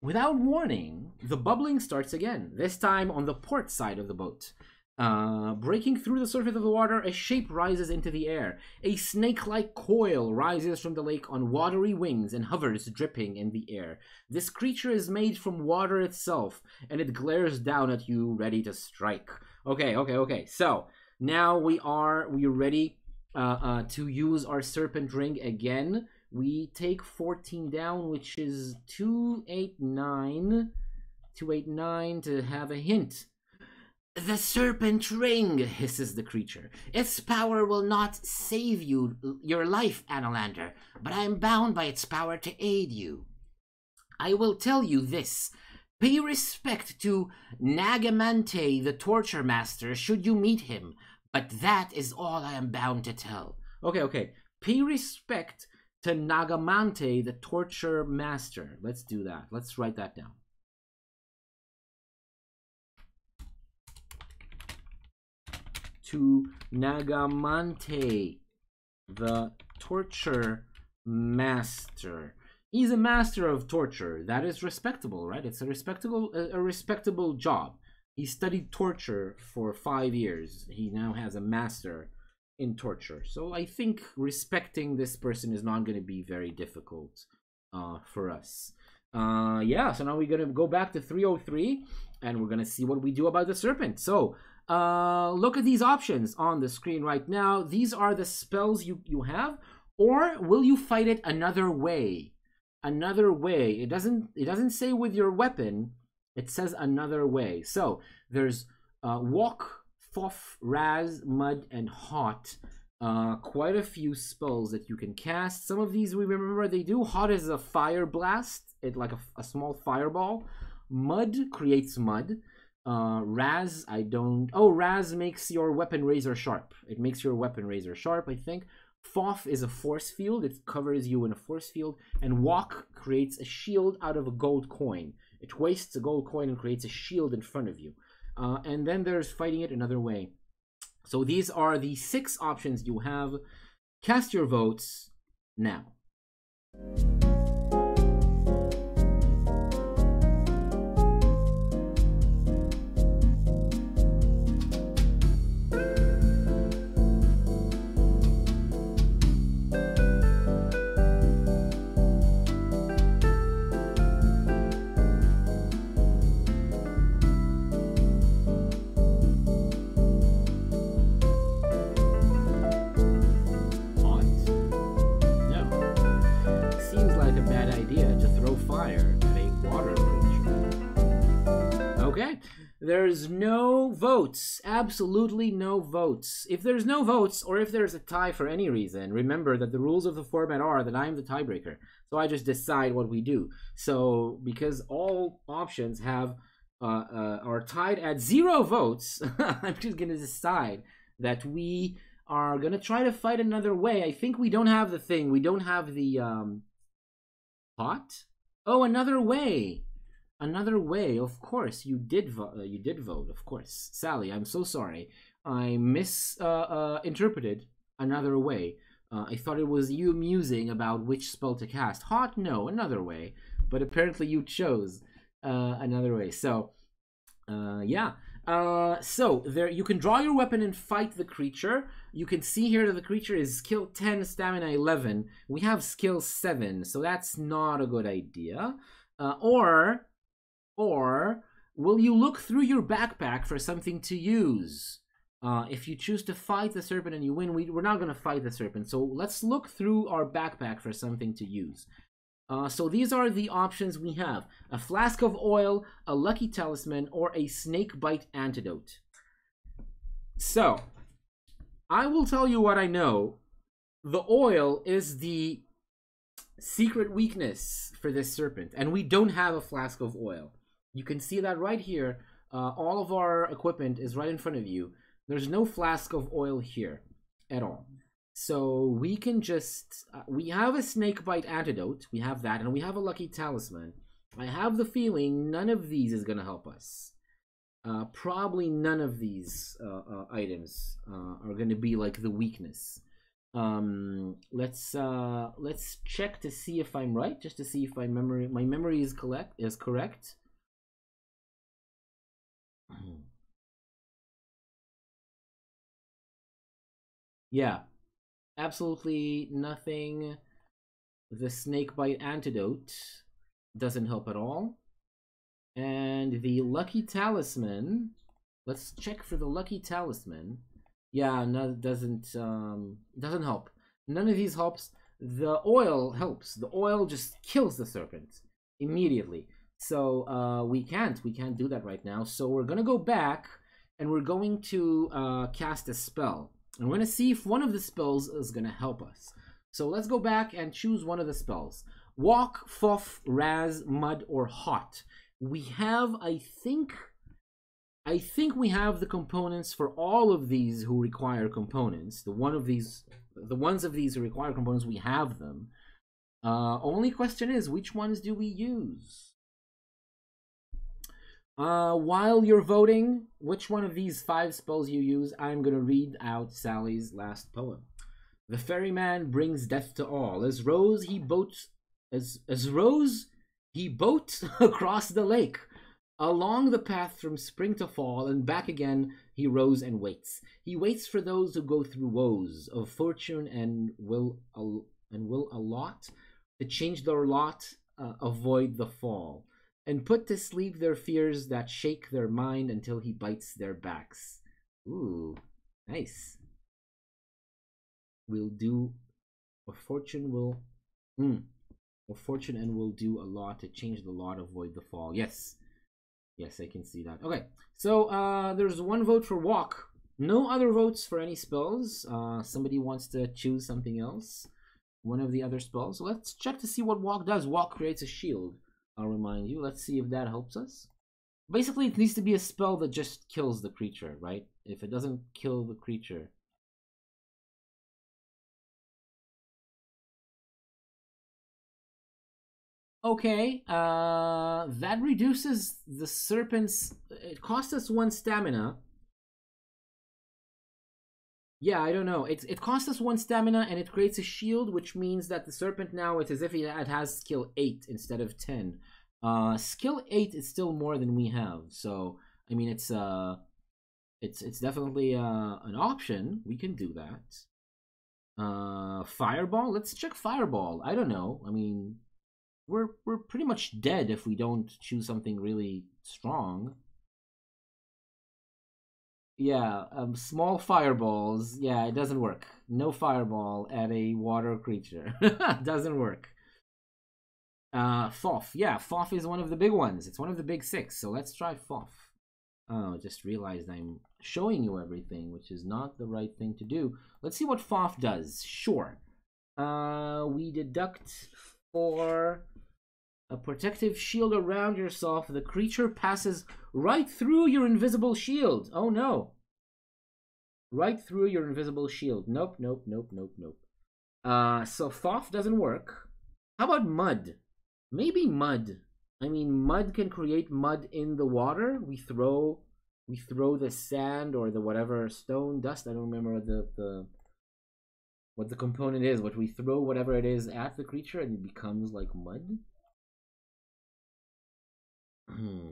Without warning, the bubbling starts again, this time on the port side of the boat. Breaking through the surface of the water, a shape rises into the air. A snake-like coil rises from the lake on watery wings and hovers, dripping in the air. This creature is made from water itself, and it glares down at you, ready to strike. Okay. So now we're ready to use our serpent ring again. We take 14 down, which is 289. 289 to have a hint. The serpent ring, hisses the creature. Its power will not save your life, Analander, but I am bound by its power to aid you. I will tell you this. Pay respect to Nagamante, the torture master, should you meet him, but that is all I am bound to tell. Okay. Pay respect to Nagamante, the torture master. Let's do that. Let's write that down. To Nagamante, the torture master. He's a master of torture. That is respectable, right? It's a respectable job. He studied torture for 5 years. He now has a master in torture. So I think respecting this person is not going to be very difficult for us. Yeah, so now we're going to go back to 303 and we're going to see what we do about the serpent. So look at these options on the screen right now. These are the spells you have. Or will you fight it another way? Another way. It doesn't say with your weapon. It says another way. So there's walk, foff, raz, mud, and hot. Quite a few spells that you can cast. Some of these we remember they do. Hot is a fire blast. It's like a small fireball. Mud creates mud. Raz, I don't... Oh, Raz makes your weapon razor sharp. It makes your weapon razor sharp, I think. Foff is a force field. It covers you in a force field. And Walk creates a shield out of a gold coin. It wastes a gold coin and creates a shield in front of you. And then there's Fighting It Another Way. So these are the 6 options you have. Cast your votes now. There's no votes. Absolutely no votes. If there's no votes, or if there's a tie for any reason, remember that the rules of the format are that I'm the tiebreaker. So I just decide what we do. So because all options have are tied at 0 votes, I'm just gonna decide that we are gonna try to fight another way. I think we don't have the thing. We don't have the pot. Oh, another way. Another way, of course. You did vote, of course. Sally, I'm so sorry. I misinterpreted another way. I thought it was you musing about which spell to cast. Hot, no, another way. But apparently you chose another way. So, yeah. So there, you can draw your weapon and fight the creature. You can see here that the creature is skill 10, stamina 11. We have skill 7, so that's not a good idea. Or will you look through your backpack for something to use? If you choose to fight the serpent and you win, we're not going to fight the serpent. So let's look through our backpack for something to use. So these are the options we have. A flask of oil, a lucky talisman, or a snake bite antidote. So, I will tell you what I know. The oil is the secret weakness for this serpent. And we don't have a flask of oil. You can see that right here. All of our equipment is right in front of you. There's no flask of oil here at all. So we can just... we have a snake bite antidote. We have that. And we have a lucky talisman. I have the feeling none of these is going to help us. Probably none of these items are going to be like the weakness. Let's check to see if I'm right. Just to see if my memory is correct. Yeah, absolutely nothing. The snake bite antidote doesn't help at all. And the lucky talisman. Let's check for the lucky talisman. Yeah, no, doesn't help. None of these helps. The oil helps. The oil just kills the serpent immediately. So we can't do that right now. So we're gonna go back and we're going to cast a spell. And we're gonna see if one of the spells is gonna help us. So let's go back and choose one of the spells. Walk, Fuff, Raz, Mud, or Hot. We have, I think we have the components for all of these who require components. The ones of these who require components, we have them. Only question is, which ones do we use? While you're voting, which one of these 5 spells you use, I'm gonna read out Sally's last poem. The ferryman brings death to all. As Rose he boats across the lake. Along the path from spring to fall and back again he rows and waits. He waits for those who go through woes of fortune and will allot to change their lot, avoid the fall, and put to sleep their fears that shake their mind until he bites their backs. Ooh, nice. Will do, or fortune will, or fortune and will do a lot to change the lot, avoid the fall. Yes. Yes, I can see that. Okay, so there's 1 vote for walk. No other votes for any spells. Somebody wants to choose something else. One of the other spells. So let's check to see what walk does. Walk creates a shield. I'll remind you. Let's see if that helps us. Basically, it needs to be a spell that just kills the creature, right? If it doesn't kill the creature. Okay, that reduces the serpent's... It costs us 1 stamina. Yeah, I don't know. It costs us 1 stamina and it creates a shield, which means that the serpent now, it's as if it has skill 8 instead of 10. Skill 8 is still more than we have. So, I mean, it's definitely an option. We can do that. Fireball? Let's check Fireball. I don't know. I mean... We're pretty much dead if we don't choose something really strong. Yeah, small fireballs. Yeah, it doesn't work. No fireball at a water creature. Doesn't work. Foff. Yeah, Foff is one of the big ones. It's one of the big 6. So let's try Foff. Oh, just realized I'm showing you everything, which is not the right thing to do. Let's see what Foff does. Sure. We deduct for a protective shield around yourself. The creature passes right through your invisible shield. Oh no. Right through your invisible shield. Nope, nope, nope, nope, nope. So Foff doesn't work. How about Mud? Maybe Mud. I mean, Mud can create mud in the water. We throw the sand or the whatever stone, dust. I don't remember what the component is, but we throw whatever it is at the creature and it becomes like mud.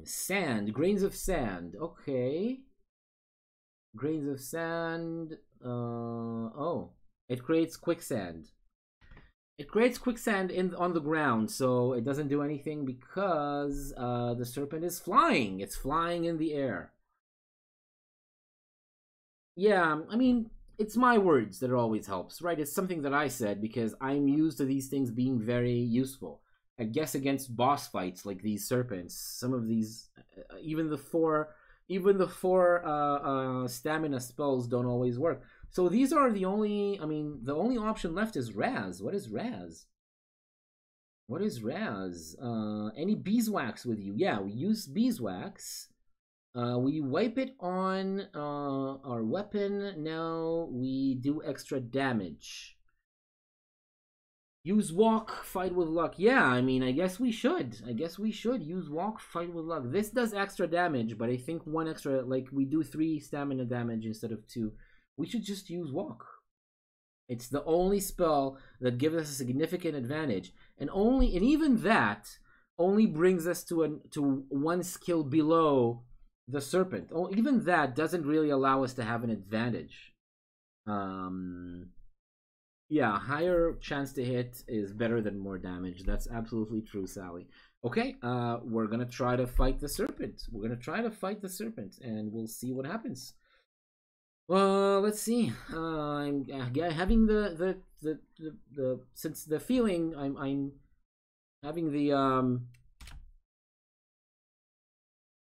Sand, grains of sand. Okay. Grains of sand. Oh, it creates quicksand. It creates quicksand on the ground, so it doesn't do anything because the serpent is flying. It's flying in the air. Yeah, I mean, it's my words that it always helps, right? It's something that I said because I'm used to these things being very useful. I guess against boss fights like these serpents, some of these, even the four stamina spells don't always work. So these are the only, I mean, the only option left is Raz. What is Raz? What is Raz? Any beeswax with you? Yeah, we use beeswax. We wipe it on our weapon. Now we do extra damage. Use walk, fight with luck. Yeah, I mean, I guess we should. Use walk, fight with luck. This does extra damage, but I think 1 extra, like we do 3 stamina damage instead of 2. We should just use walk. It's the only spell that gives us a significant advantage, and even that only brings us to 1 skill below the serpent. Even that doesn't really allow us to have an advantage. Yeah, higher chance to hit is better than more damage. That's absolutely true, Sally. Okay, we're gonna try to fight the serpent. We're gonna try to fight the serpent, and we'll see what happens. Well, let's see. I'm having the since the feeling I'm having the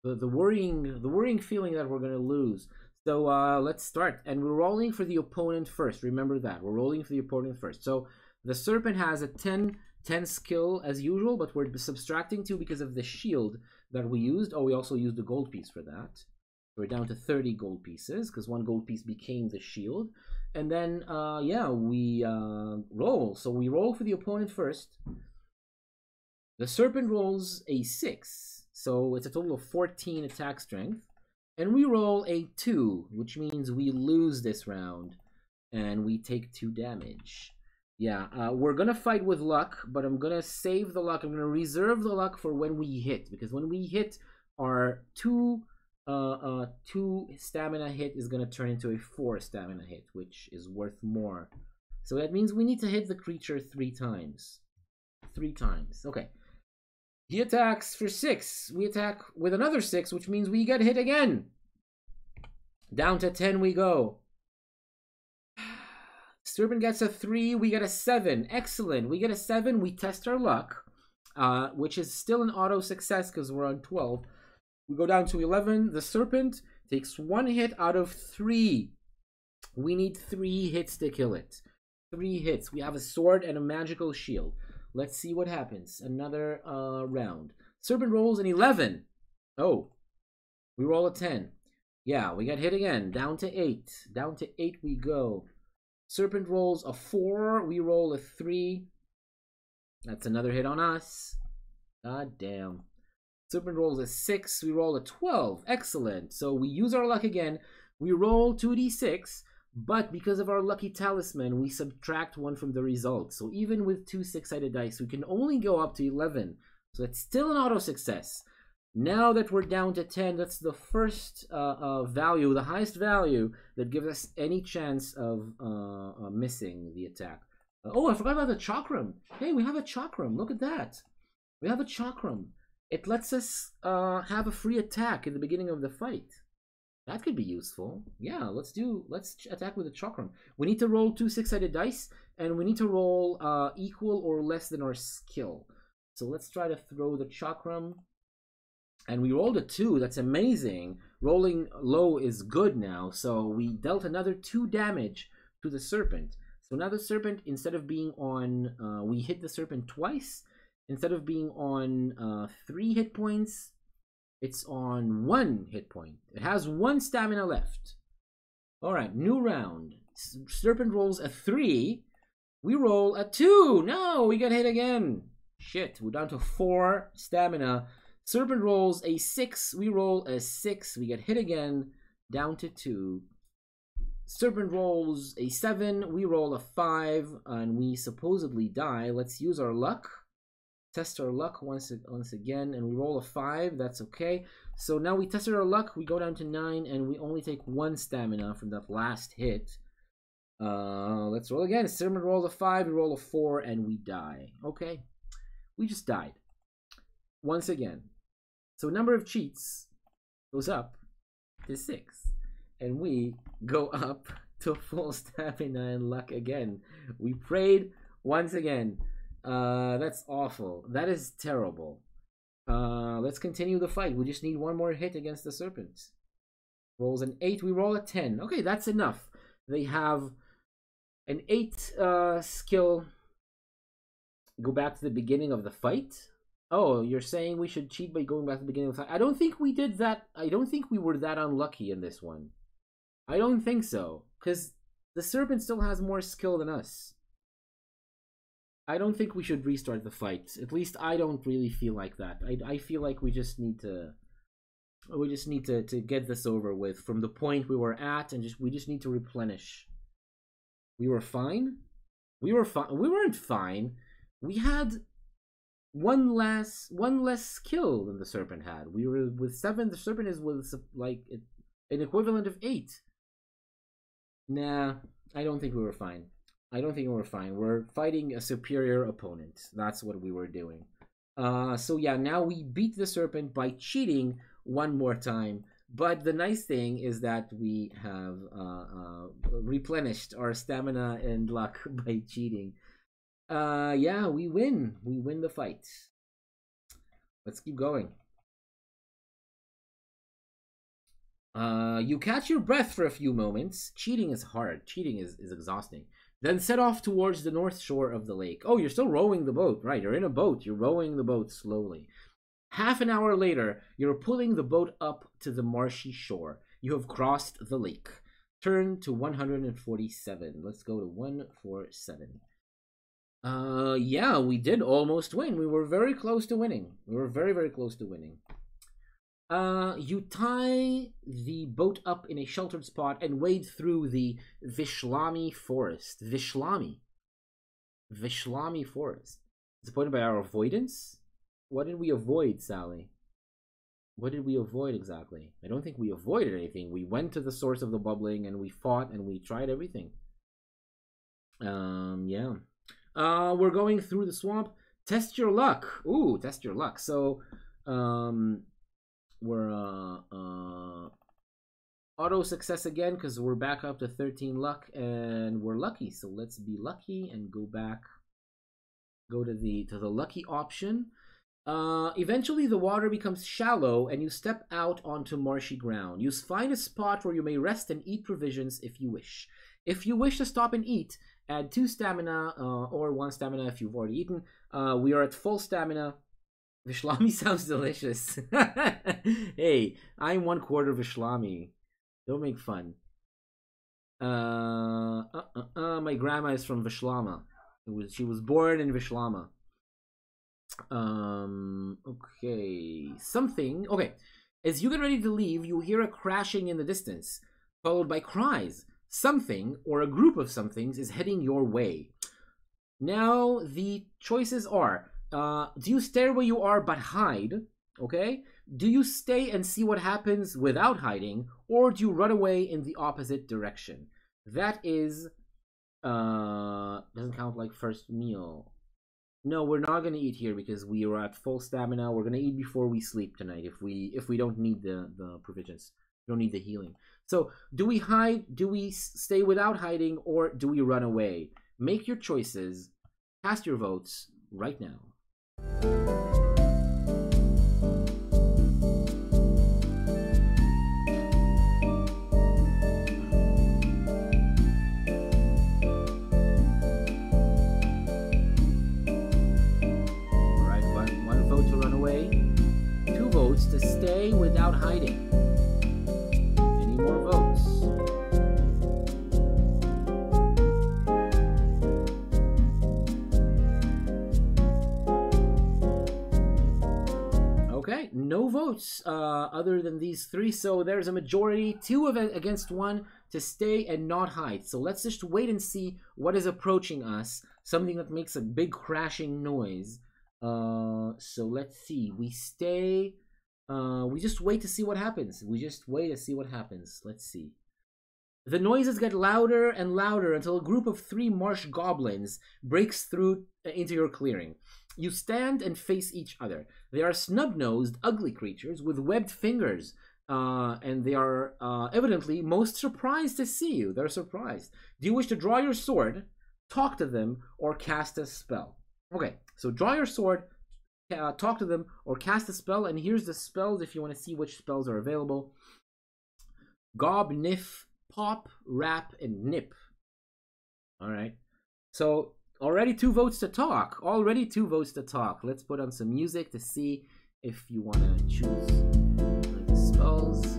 worrying feeling that we're gonna lose. So let's start, and we're rolling for the opponent first. Remember that we're rolling for the opponent first. So the serpent has a 10 skill as usual, but we're subtracting 2 because of the shield that we used. Oh, we also used a gold piece for that. We're down to 30 gold pieces because 1 gold piece became the shield. And then, yeah, we roll. So we roll for the opponent first. The serpent rolls a 6. So it's a total of 14 attack strength. And we roll a 2, which means we lose this round. And we take 2 damage. Yeah, we're going to fight with luck, but I'm going to save the luck. I'm going to reserve the luck for when we hit. Because when we hit, our 2 stamina hit is going to turn into a 4 stamina hit, which is worth more. So that means we need to hit the creature 3 times. 3 times. Okay. He attacks for 6. We attack with another 6, which means we get hit again. Down to 10 we go. Serpent gets a 3. We get a 7. Excellent. We get a 7. We test our luck, which is still an auto success because we're on 12. We go down to 11. The serpent takes 1 hit out of 3. We need 3 hits to kill it. 3 hits. We have a sword and a magical shield. Let's see what happens. Another round. Serpent rolls an 11. Oh. We roll a 10. Yeah, we got hit again. Down to 8. Down to 8 we go. Serpent rolls a 4. We roll a 3. That's another hit on us. God damn. Serpent rolls a 6. We roll a 12. Excellent. So we use our luck again. We roll 2d6. But because of our lucky talisman, we subtract 1 from the result. So even with 2 6-sided dice, we can only go up to 11. So that's still an auto success. Now that we're down to 10, that's the first value, the highest value that gives us any chance of missing the attack. Oh, I forgot about the chakram. Hey, we have a chakram. Look at that. We have a chakram. It lets us have a free attack in the beginning of the fight. That could be useful. Yeah, let's attack with a chakram. We need to roll 2 6-sided dice, and we need to roll equal or less than our skill. So let's try to throw the chakram. And we rolled a 2. That's amazing. Rolling low is good now. So we dealt another 2 damage to the serpent. So now the serpent, instead of being on, we hit the serpent twice. Instead of being on 3 hit points, it's on 1 hit point. It has 1 stamina left. Alright, new round. Serpent rolls a 3. We roll a 2. No, we got hit again. Shit, we're down to 4 stamina. Serpent rolls a 6. We roll a 6. We get hit again. Down to 2. Serpent rolls a 7. We roll a 5. And we supposedly die. Let's use our luck. Test our luck once again. And we roll a 5. That's okay. So now we tested our luck. We go down to 9. And we only take 1 stamina from that last hit. Let's roll again. Serpent rolls a 5. We roll a 4. And we die. Okay. We just died. Once again. So number of cheats goes up to 6. And we go up to full stamina and luck again. We prayed once again. That's awful. That is terrible. Let's continue the fight. We just need 1 more hit against the serpent. Rolls an 8. We roll a 10. Okay, that's enough. They have an 8 skill. Go back to the beginning of the fight. Oh, you're saying we should cheat by going back to the beginning of the fight? I don't think we did that. I don't think we were that unlucky in this one. I don't think so. Because the serpent still has more skill than us. I don't think we should restart the fight. At least I don't really feel like that. I feel like we just need to get this over with from the point we were at, and we just need to replenish. We were fine? We weren't fine. We had one less skill than the serpent had. We were with 7. The serpent is with like an equivalent of 8. Nah, I don't think we were fine. I don't think we were fine. We're fighting a superior opponent. That's what we were doing. So yeah, now we beat the serpent by cheating one more time. But the nice thing is that we have replenished our stamina and luck by cheating. Yeah, we win. We win the fight. Let's keep going. You catch your breath for a few moments. Cheating is hard. Cheating is exhausting. Then set off towards the north shore of the lake. Oh, you're still rowing the boat. Right, you're in a boat. You're rowing the boat slowly. Half an hour later, you're pulling the boat up to the marshy shore. You have crossed the lake. Turn to 147. Let's go to 147. Yeah, we did almost win. We were very close to winning. We were very, very close to winning. You tie the boat up in a sheltered spot and wade through the Vishlami forest. Vishlami forest. Disappointed by our avoidance? What did we avoid, Sally? What did we avoid exactly? I don't think we avoided anything. We went to the source of the bubbling and we fought and we tried everything. Yeah. We're going through the swamp. Test your luck. Ooh, test your luck. So, we're auto success again because we're back up to 13 luck and we're lucky. So let's be lucky and go back. Go to the lucky option. Eventually the water becomes shallow and you step out onto marshy ground. You find a spot where you may rest and eat provisions if you wish. If you wish to stop and eat, add 2 stamina or 1 stamina if you've already eaten. We are at full stamina. Vishlami sounds delicious. Hey, I'm 1/4 Vishlami. Don't make fun. My grandma is from Vishlama. She was born in Vishlama. Okay. Something. Okay. As you get ready to leave, you hear a crashing in the distance, followed by cries. Something, or a group of somethings, is heading your way. Now, the choices are, do you stay where you are but hide? Okay? Do you stay and see what happens without hiding? Or do you run away in the opposite direction? That is, doesn't count like first meal. No, we're not going to eat here because we are at full stamina. We're going to eat before we sleep tonight if we don't need the provisions. We don't need the healing. So, do we hide? Do we stay without hiding? Or do we run away? Make your choices. Cast your votes right now. Alright, one vote to run away. 2 votes to stay without hiding. Any more votes? Okay, no votes other than these 3, so there's a majority, 2 against 1 to stay and not hide. So let's just wait and see what is approaching us, something that makes a big crashing noise. So let's see, we stay, we just wait to see what happens. We just wait to see what happens. Let's see. The noises get louder and louder until a group of 3 marsh goblins breaks through into your clearing. You stand and face each other. They are snub-nosed, ugly creatures with webbed fingers, and they are evidently most surprised to see you. They're surprised. Do you wish to draw your sword, talk to them, or cast a spell? Okay, so draw your sword, talk to them, or cast a spell, and here's the spells if you want to see which spells are available. Gob, Niff, Pop, Rap, and Nip. Alright, so already 2 votes to talk. Already 2 votes to talk. Let's put on some music to see if you want to choose the spells.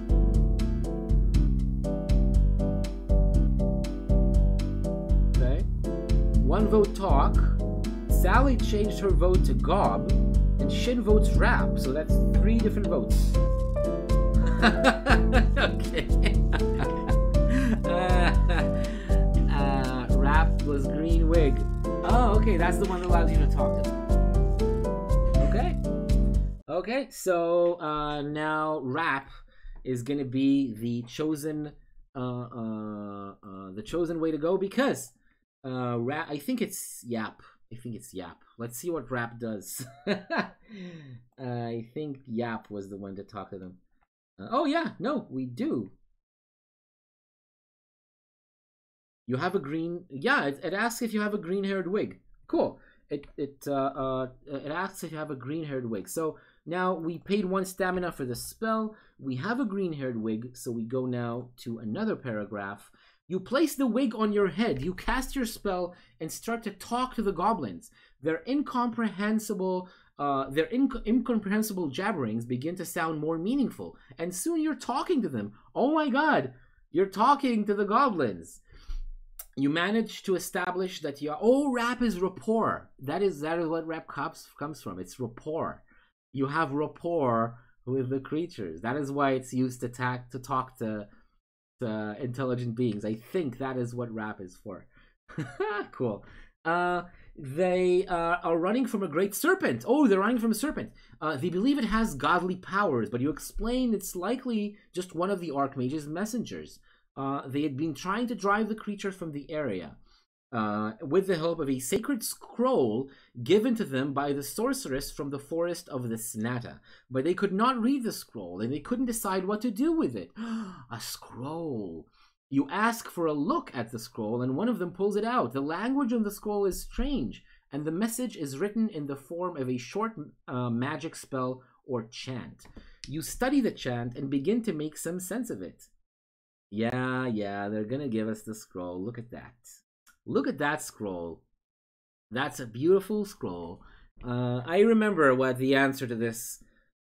Okay. 1 vote talk. Sally changed her vote to Gob, and Shin votes Rap. So that's 3 different votes. Okay. Rap was green wig. Oh, okay, that's the one that allows you to talk to them. Okay. Okay, so now Rap is going to be the chosen the chosen way to go because rap. I think it's Yap. I think it's Yap. Let's see what Rap does. I think Yap was the one to talk to them. Oh yeah, no, we do. You have a green. Yeah, it asks if you have a green-haired wig. Cool. It asks if you have a green-haired wig. So now we paid 1 stamina for the spell. We have a green-haired wig, so we go now to another paragraph. You place the wig on your head. You cast your spell and start to talk to the goblins. Their incomprehensible jabberings begin to sound more meaningful, and soon you're talking to them. Oh my god, you're talking to the goblins. You manage to establish that rap is rapport. That is what rap comes from. It's rapport. You have rapport with the creatures. That is why it's used to talk to intelligent beings. I think that is what rap is for. Cool. They are running from a great serpent. Oh, they're running from a serpent. They believe it has godly powers, but you explain it's likely just one of the Archmage's messengers. They had been trying to drive the creature from the area with the help of a sacred scroll given to them by the sorceress from the forest of the Snata. But they could not read the scroll, and they couldn't decide what to do with it. A scroll. You ask for a look at the scroll, and one of them pulls it out. The language on the scroll is strange, and the message is written in the form of a short magic spell or chant. You study the chant and begin to make some sense of it. Yeah, they're gonna give us the scroll. Look at that. Look at that scroll. That's a beautiful scroll. I remember what the answer to this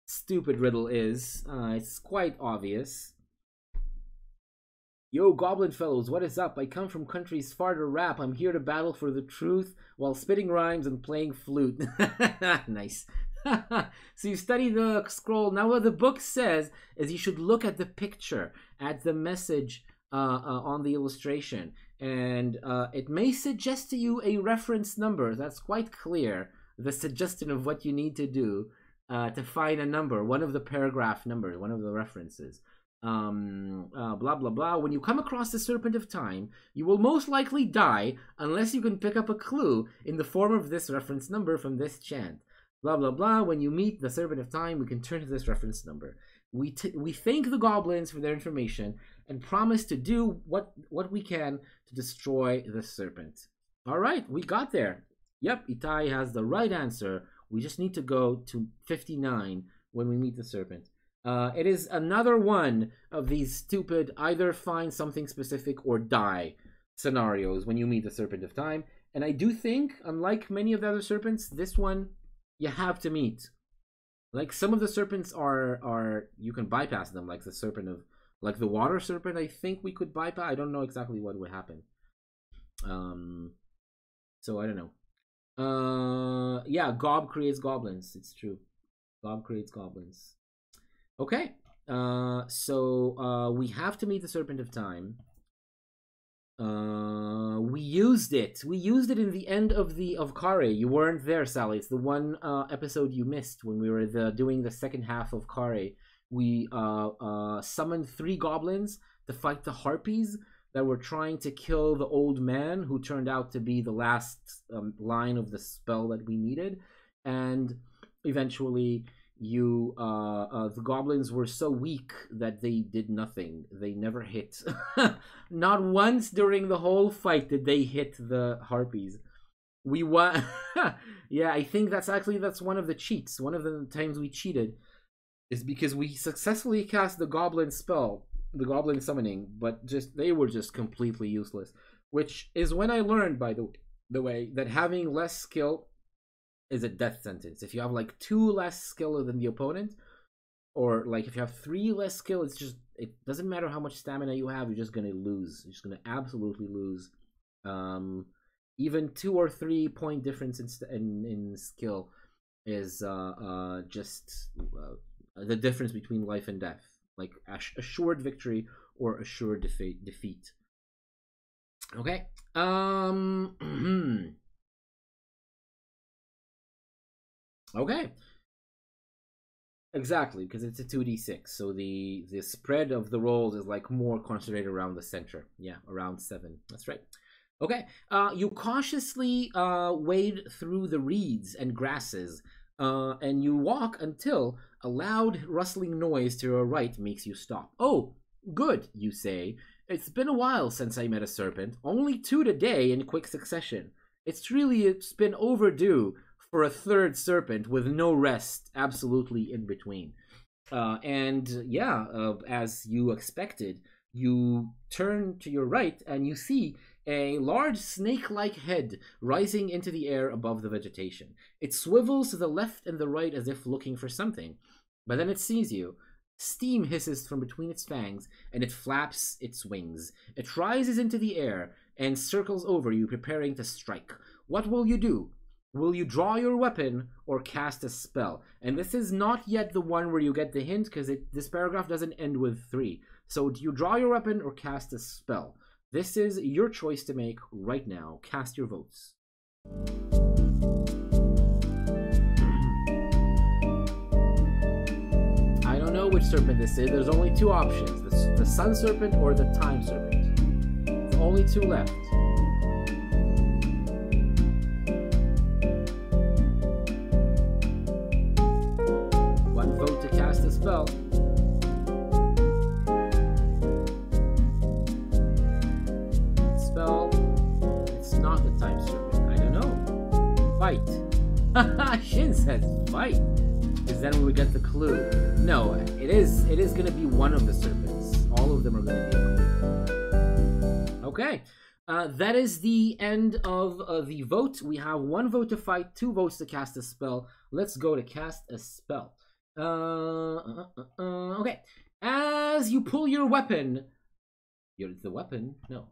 stupid riddle is. It's quite obvious. Yo, goblin fellows, what is up? I come from countries far to rap. I'm here to battle for the truth while spitting rhymes and playing flute. Nice. So you study the scroll. Now what the book says is you should look at the picture, at the message on the illustration, and it may suggest to you a reference number. That's quite clear, the suggestion of what you need to do to find a number, one of the paragraph numbers, one of the references. Blah blah blah. When you come across the Serpent of Time, you will most likely die unless you can pick up a clue in the form of this reference number from this chant. Blah blah blah. When you meet the Serpent of Time, we can turn to this reference number. We thank the goblins for their information and promise to do what we can to destroy the serpent. All right, we got there. Yep, Itai has the right answer. We just need to go to 59 when we meet the serpent. It is another one of these stupid either find something specific or die scenarios when you meet the Serpent of Time. And I do think, unlike many of the other serpents, this one you have to meet. Like some of the serpents are you can bypass them, like the serpent of the water serpent. I think we could bypass. I don't know exactly what would happen. So I don't know. Yeah, Gob creates goblins. It's true. Gob creates goblins. Okay. So we have to meet the Serpent of Time. We used it. We used it in the end of Kare. You weren't there, Sally. It's the one episode you missed when we were doing the second half of Kare. We summoned 3 goblins to fight the harpies that were trying to kill the old man, who turned out to be the last line of the spell that we needed. And eventually, the goblins were so weak that they did nothing. They never hit. Not once during the whole fight did they hit the harpies. We won. Yeah, I think that's one of the cheats. One of the times we cheated is because we successfully cast the goblin spell, the goblin summoning, but they were just completely useless. Which is when I learned, by the way, that having less skill is a death sentence. If you have like 2 less skill than the opponent, or like if you have 3 less skill, it doesn't matter how much stamina you have, you're just gonna lose. You're just gonna absolutely lose. Even 2 or 3 point difference in skill is just the difference between life and death, like assured victory or assured defeat. Okay. Okay. Exactly, because it's a 2d6, so the spread of the rolls is like more concentrated around the center. Yeah, around 7. That's right. Okay, you cautiously wade through the reeds and grasses, and you walk until a loud rustling noise to your right makes you stop. Oh, good, you say. It's been a while since I met a serpent. Only 2 today in quick succession. It's been overdue for a third serpent with no rest absolutely in between. And yeah, as you expected, you turn to your right and you see a large snake-like head rising into the air above the vegetation. It swivels to the left and the right as if looking for something, but then it sees you. Steam hisses from between its fangs, and it flaps its wings. It rises into the air and circles over you, preparing to strike. What will you do? Will you draw your weapon or cast a spell? And this is not yet the one where you get the hint, because this paragraph doesn't end with 3. So do you draw your weapon or cast a spell? This is your choice to make right now. Cast your votes. I don't know which serpent this is. There's only 2 options. The sun serpent or the time serpent. There's only 2 left. One vote to cast a spell. It's not the time serpent. I don't know. Fight. Shin says fight. Because then we get the clue. No, it is going to be one of the serpents. All of them are going to be a clue. Okay. That is the end of the vote. We have 1 vote to fight, 2 votes to cast a spell. Let's go to cast a spell. Okay. As you pull your weapon... the weapon? No.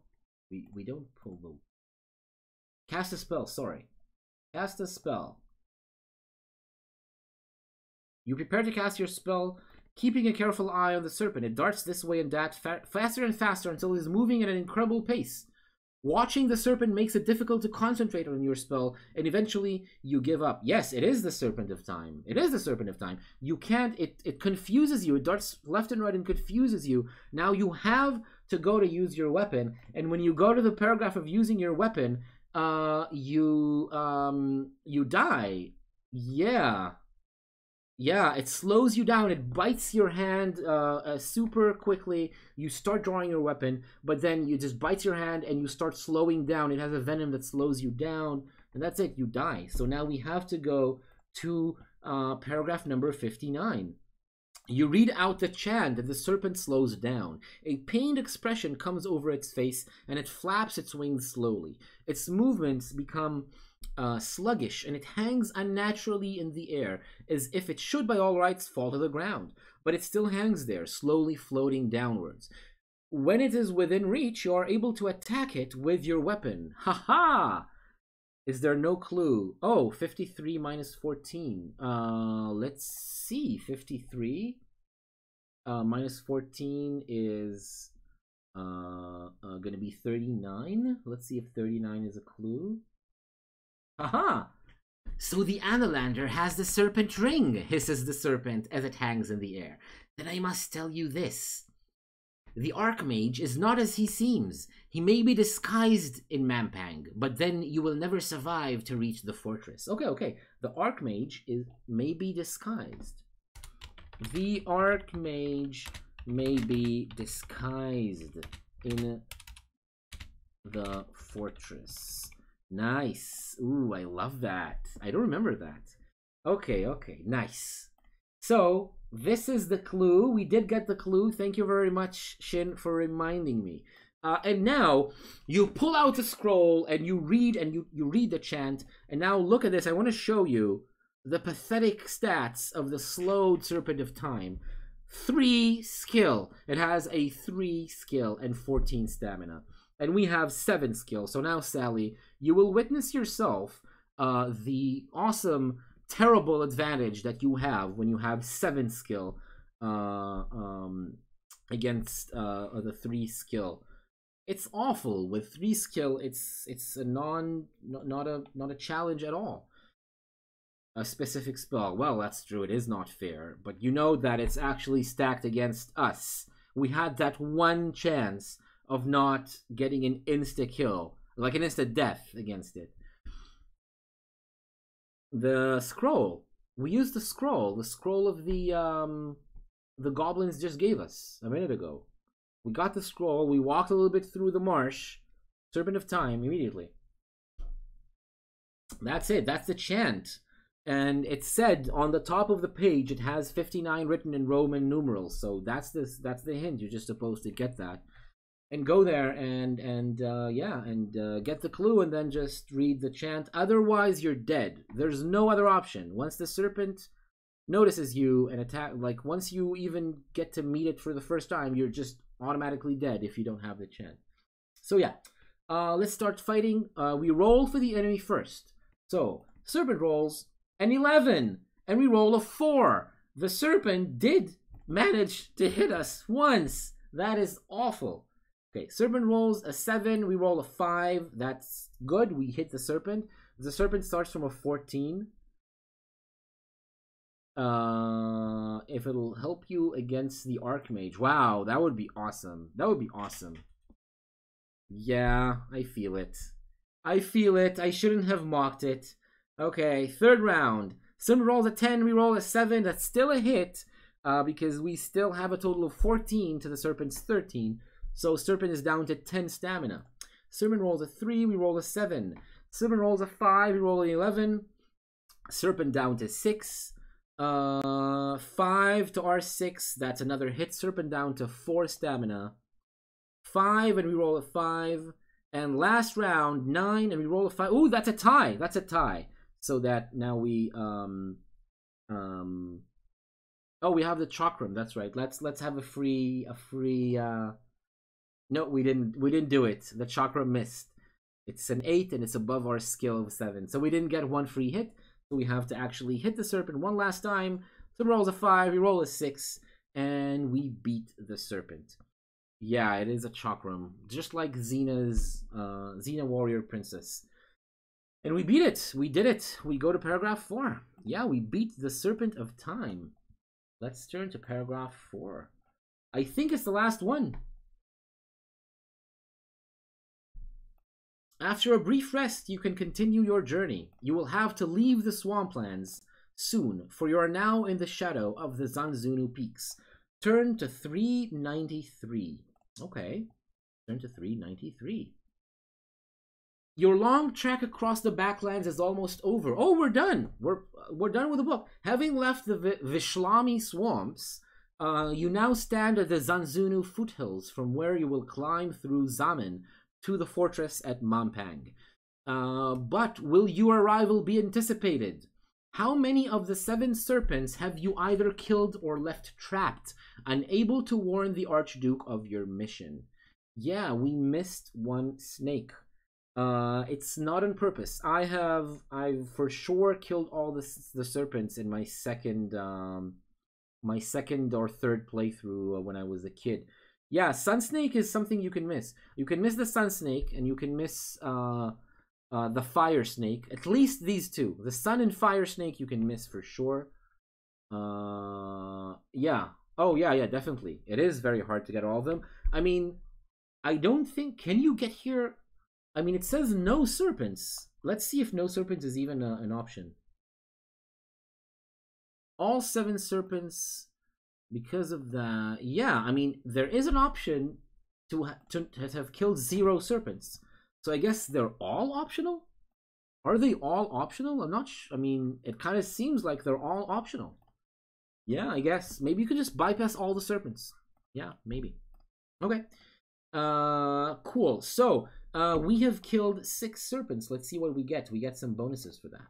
We don't pull the... Cast a spell, sorry. Cast a spell. You prepare to cast your spell, keeping a careful eye on the serpent. It darts this way and that, faster and faster until it is moving at an incredible pace. Watching the serpent makes it difficult to concentrate on your spell, and eventually you give up. Yes, it is the Serpent of Time. It is the Serpent of Time. You can't... It confuses you. It darts left and right and confuses you. Now you have to go to use your weapon, and when you go to the paragraph of using your weapon, you die. Yeah, it slows you down. It bites your hand super quickly. You start drawing your weapon, but then you just bites your hand and you start slowing down. It has a venom that slows you down, and that's it. You die. So now we have to go to paragraph number 59. You read out the chant and the serpent slows down. A pained expression comes over its face and it flaps its wings slowly. Its movements become sluggish, and it hangs unnaturally in the air as if it should by all rights fall to the ground. But it still hangs there, slowly floating downwards. When it is within reach, you are able to attack it with your weapon. Ha ha! Is there no clue? Oh, 53 minus 14. Let's see. 53 minus 14 is going to be 39. Let's see if 39 is a clue. Haha! So the Analander has the serpent ring, hisses the serpent as it hangs in the air. Then I must tell you this. The Archmage is not as he seems. He may be disguised in Mampang, but then you will never survive to reach the fortress. Okay. The Archmage may be disguised. The Archmage may be disguised in the fortress. Nice. Ooh, I love that. I don't remember that. Okay, nice. So, this is the clue. We did get the clue. Thank you very much, Shin, for reminding me. And now, you pull out the scroll and you read the chant. And now look at this. I want to show you the pathetic stats of the slowed Serpent of Time. 3 skill. It has a 3 skill and 14 stamina. And we have 7 skill. So now, Sally, you will witness yourself the awesome, terrible advantage that you have when you have 7 skill against the 3 skill. It's awful. With 3 skill, it's a not a challenge at all. a specific spell. Well, that's true. It is not fair, but you know that it's actually stacked against us. We had that one chance of not getting an insta kill, like an insta death against it. The scroll. We used the scroll of the goblins just gave us a minute ago. We got the scroll. We walked a little bit through the marsh. Serpent of Time immediately. That's it. That's the chant. And it said on the top of the page, it has 59 written in Roman numerals. So that's the hint. You're just supposed to get that and go there and get the clue and then just read the chant. Otherwise, you're dead. There's no other option. Once the serpent notices you and attack, like once you even get to meet it for the first time, you're just automatically dead if you don't have the chant. So yeah, let's start fighting. We roll for the enemy first. So serpent rolls an 11, and we roll a 4. The serpent did manage to hit us once. That is awful. Okay, serpent rolls a 7, we roll a 5. That's good. We hit the serpent. The serpent starts from a 14. If it'll help you against the Archmage. Wow, that would be awesome. That would be awesome. Yeah, I feel it. I feel it. I shouldn't have mocked it. Okay, third round. Serpent rolls a 10, we roll a 7. That's still a hit, because we still have a total of 14 to the serpent's 13. So serpent is down to 10 stamina. Serpent rolls a 3, we roll a 7. Serpent rolls a 5, we roll an 11. Serpent down to 6. 5 to our 6, that's another hit. Serpent down to 4 stamina. 5 and we roll a 5. And last round, 9 and we roll a 5. Ooh, that's a tie. That's a tie. So that now we oh, we have the chakram. That's right. Let's have a free no, we didn't do it. The chakra missed. It's an 8 and it's above our skill of 7. So we didn't get one free hit. So we have to actually hit the serpent one last time. So rolls a 5, we roll a 6, and we beat the serpent. Yeah, it is a chakram, just like Xena's Xena Warrior Princess. And we beat it. We did it. We go to paragraph 4. Yeah, we beat the Serpent of Time. Let's turn to paragraph 4. I think it's the last one. After a brief rest, you can continue your journey. You will have to leave the swamplands soon, for you are now in the shadow of the Zanzunu Peaks. Turn to 393. Okay, turn to 393. Your long trek across the backlands is almost over. Oh, we're done. We're done with the book. Having left the Vishlami swamps, you now stand at the Zanzunu foothills, from where you will climb through Zaman to the fortress at Mampang. But will your arrival be anticipated? How many of the 7 serpents have you either killed or left trapped, unable to warn the Archduke of your mission? Yeah, we missed one snake. It's not on purpose. I've for sure killed all the serpents in my second or third playthrough when I was a kid. Yeah, Sun Snake is something you can miss. You can miss the Sun Snake, and you can miss the Fire Snake. At least these two. The Sun and Fire Snake you can miss for sure. Yeah. Oh, yeah, definitely. It is very hard to get all of them. I mean, I don't think... Can you get here... I mean, it says no serpents. Let's see if no serpents is even an option. All 7 serpents... Because of the... Yeah, I mean, there is an option to have killed 0 serpents. So I guess they're all optional? Are they all optional? I'm not I mean, it kind of seems like they're all optional. Yeah, I guess. Maybe you could just bypass all the serpents. Yeah, maybe. Okay. Cool. So, we have killed 6 serpents. Let's see what we get. We get some bonuses for that.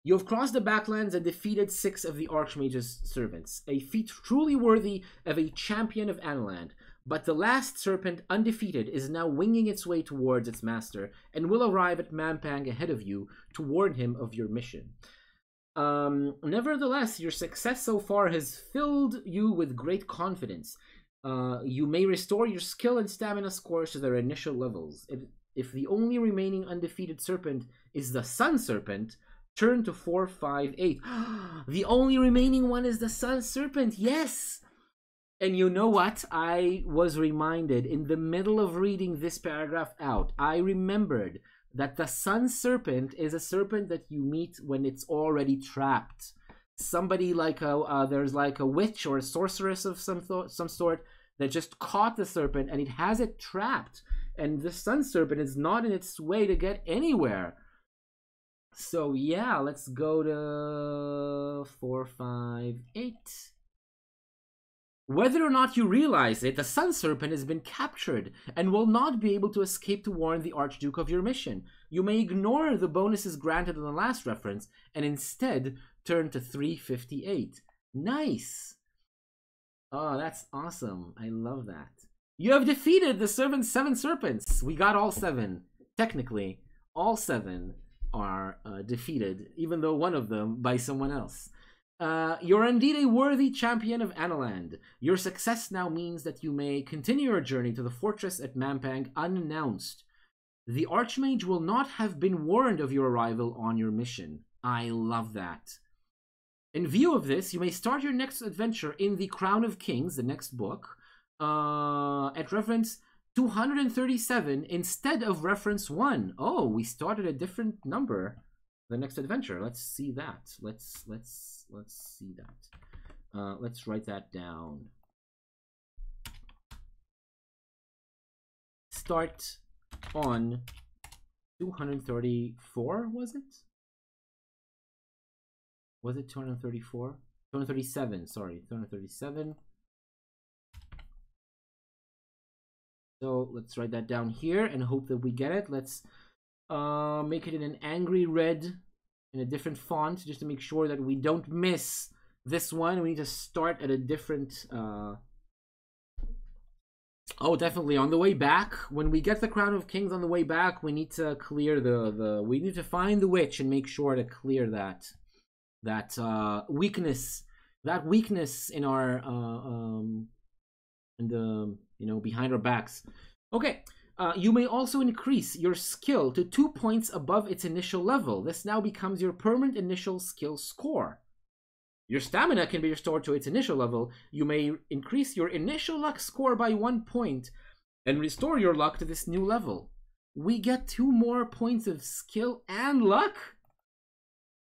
You have crossed the backlands and defeated 6 of the Archmage's servants, a feat truly worthy of a champion of Analand. But the last serpent, undefeated, is now winging its way towards its master, and will arrive at Mampang ahead of you to warn him of your mission. Nevertheless, your success so far has filled you with great confidence. You may restore your skill and stamina scores to their initial levels. If the only remaining undefeated serpent is the Sun Serpent, turn to 4, 5, 8. The only remaining one is the Sun Serpent. Yes! And you know what? I was reminded in the middle of reading this paragraph out, I remembered that the Sun Serpent is a serpent that you meet when it's already trapped. Somebody like there's like a witch or a sorceress of some sort that just caught the serpent and it has it trapped. And the Sun Serpent is not in its way to get anywhere. So yeah, let's go to 4, 5, 8. Whether or not you realize it, the Sun Serpent has been captured and will not be able to escape to warn the Archduke of your mission. You may ignore the bonuses granted in the last reference and instead turn to 358. Nice! Oh, that's awesome. I love that. You have defeated the Seven Serpents. We got all 7. Technically, all 7 are defeated, even though one of them by someone else. You're indeed a worthy champion of Analand. Your success now means that you may continue your journey to the fortress at Mampang unannounced. The Archmage will not have been warned of your arrival on your mission. I love that. In view of this, you may start your next adventure in the Crown of Kings, the next book, at reference 237 instead of reference 1. Oh, we started a different number. The next adventure. Let's see that. Let's see that. Let's write that down. Start on 234, was it? Was it 234? 237, sorry, 237. So let's write that down here and hope that we get it. Let's make it in an angry red in a different font just to make sure that we don't miss this one. We need to start at a different oh, definitely on the way back. When we get the Crown of Kings on the way back, we need to clear we need to find the witch and make sure to clear that weakness in our behind our backs. Okay. You may also increase your skill to 2 points above its initial level. This now becomes your permanent initial skill score. Your stamina can be restored to its initial level. You may increase your initial luck score by 1 point and restore your luck to this new level. We get 2 more points of skill and luck.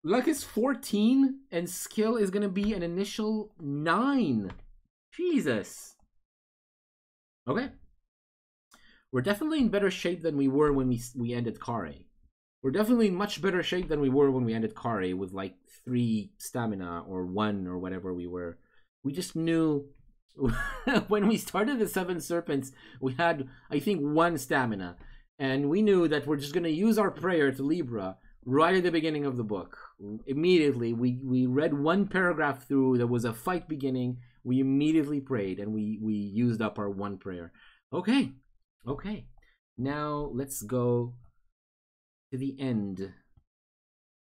Luck is 14 and skill is going to be an initial 9. Jesus. Okay. We're definitely in better shape than we were when we ended Kare. We're definitely in much better shape than we were when we ended Kare with like 3 stamina or 1 or whatever we were. We just knew when we started the Seven Serpents, we had, I think, 1 stamina. And we knew that we're just going to use our prayer to Libra right at the beginning of the book. Immediately, we read 1 paragraph through. There was a fight beginning. We immediately prayed and we used up our 1 prayer. Okay. Okay, now let's go to the end,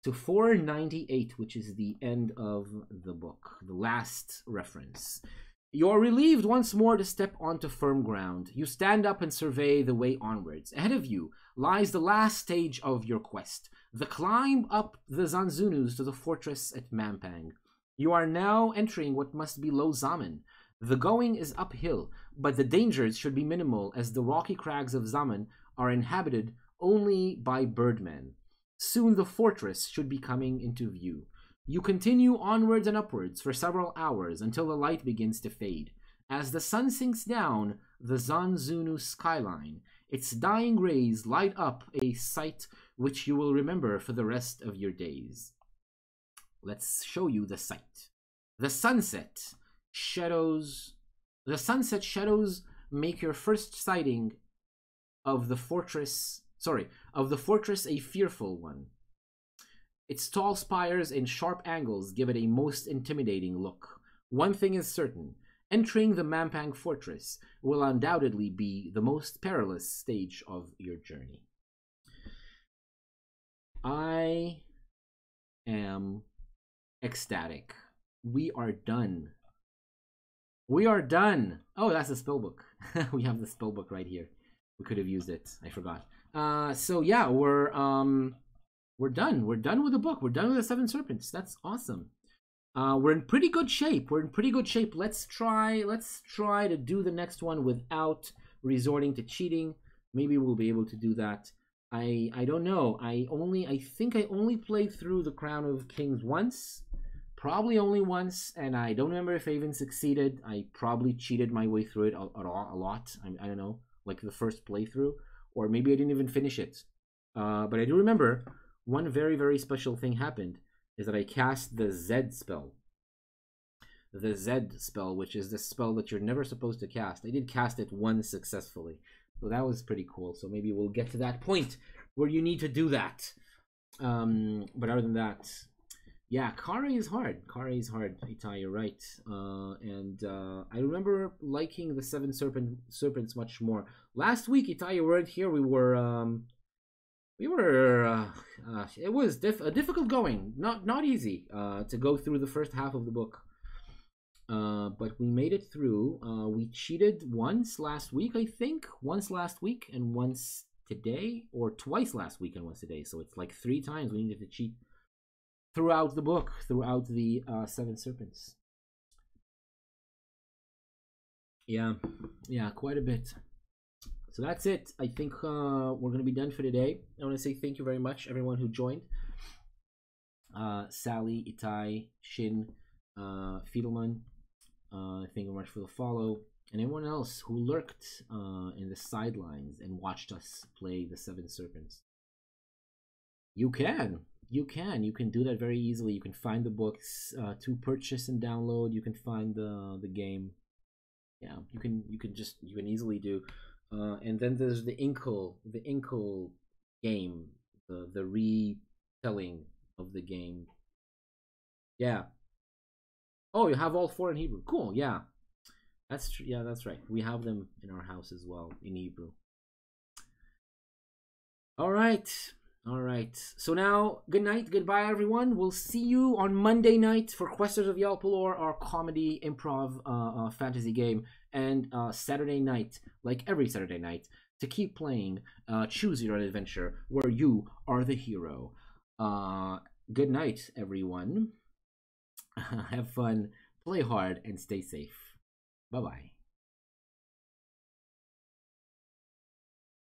to 498, which is the end of the book, the last reference. You're relieved once more to step onto firm ground. You stand up and survey the way onwards. Ahead of you lies the last stage of your quest, the climb up the Zanzunus to the fortress at Mampang. You are now entering what must be Lo Zaman. The going is uphill, but the dangers should be minimal as the rocky crags of Zaman are inhabited only by birdmen. Soon the fortress should be coming into view. You continue onwards and upwards for several hours until the light begins to fade. As the sun sinks down the Zanzunu skyline, its dying rays light up a sight which you will remember for the rest of your days. Let's show you the sight. The sunset shadows make your first sighting of the fortress a fearful one. Its tall spires and sharp angles give it a most intimidating look. One thing is certain, entering the Mampang fortress will undoubtedly be the most perilous stage of your journey. I am ecstatic. We are done. We are done. Oh, that's the spellbook. We have the spellbook right here. We could have used it. I forgot. So yeah, we're done. We're done with the book. We're done with the Seven Serpents. That's awesome. We're in pretty good shape. We're in pretty good shape. Let's try to do the next one without resorting to cheating. Maybe we'll be able to do that. I don't know. I think I only played through the Crown of Kings once. Probably only once, and I don't remember if I even succeeded. I probably cheated my way through it a lot. I don't know, like the first playthrough, or maybe I didn't even finish it. But I do remember one very, very special thing happened, is that I cast the Z spell. The Z spell, which is the spell that you're never supposed to cast. I did cast it once successfully. So that was pretty cool. So maybe we'll get to that point where you need to do that. But other than that, yeah, Kare is hard. Kare is hard, Itai, you're right. I remember liking the Seven Serpents much more. Last week, Itai, you weren't here. It was difficult going. Not easy to go through the first half of the book. But we made it through. We cheated once last week, I think. Once last week and once today, or twice last week and once today. So it's like 3 times we needed to cheat throughout the book, throughout the Seven Serpents. Yeah, quite a bit. So that's it. I think we're going to be done for today. I want to say thank you very much, everyone who joined. Sally, Itai, Shin, Fiedelman, thank you very much for the follow. And everyone else who lurked in the sidelines and watched us play the Seven Serpents. You can do that very easily. You can find the books to purchase and download. You can find the game. Yeah, you can easily do. And then there's the Inkle game, the retelling of the game. Yeah. Oh, you have all 4 in Hebrew. Cool. Yeah, that's true. Yeah, that's right. We have them in our house as well in Hebrew. All right. So now, good night, goodbye, everyone. We'll see you on Monday night for Questers of Yalpalor, our comedy improv fantasy game, and Saturday night, like every Saturday night, to keep playing Choose Your Own Adventure, where you are the hero. Good night, everyone. Have fun, play hard, and stay safe. Bye-bye.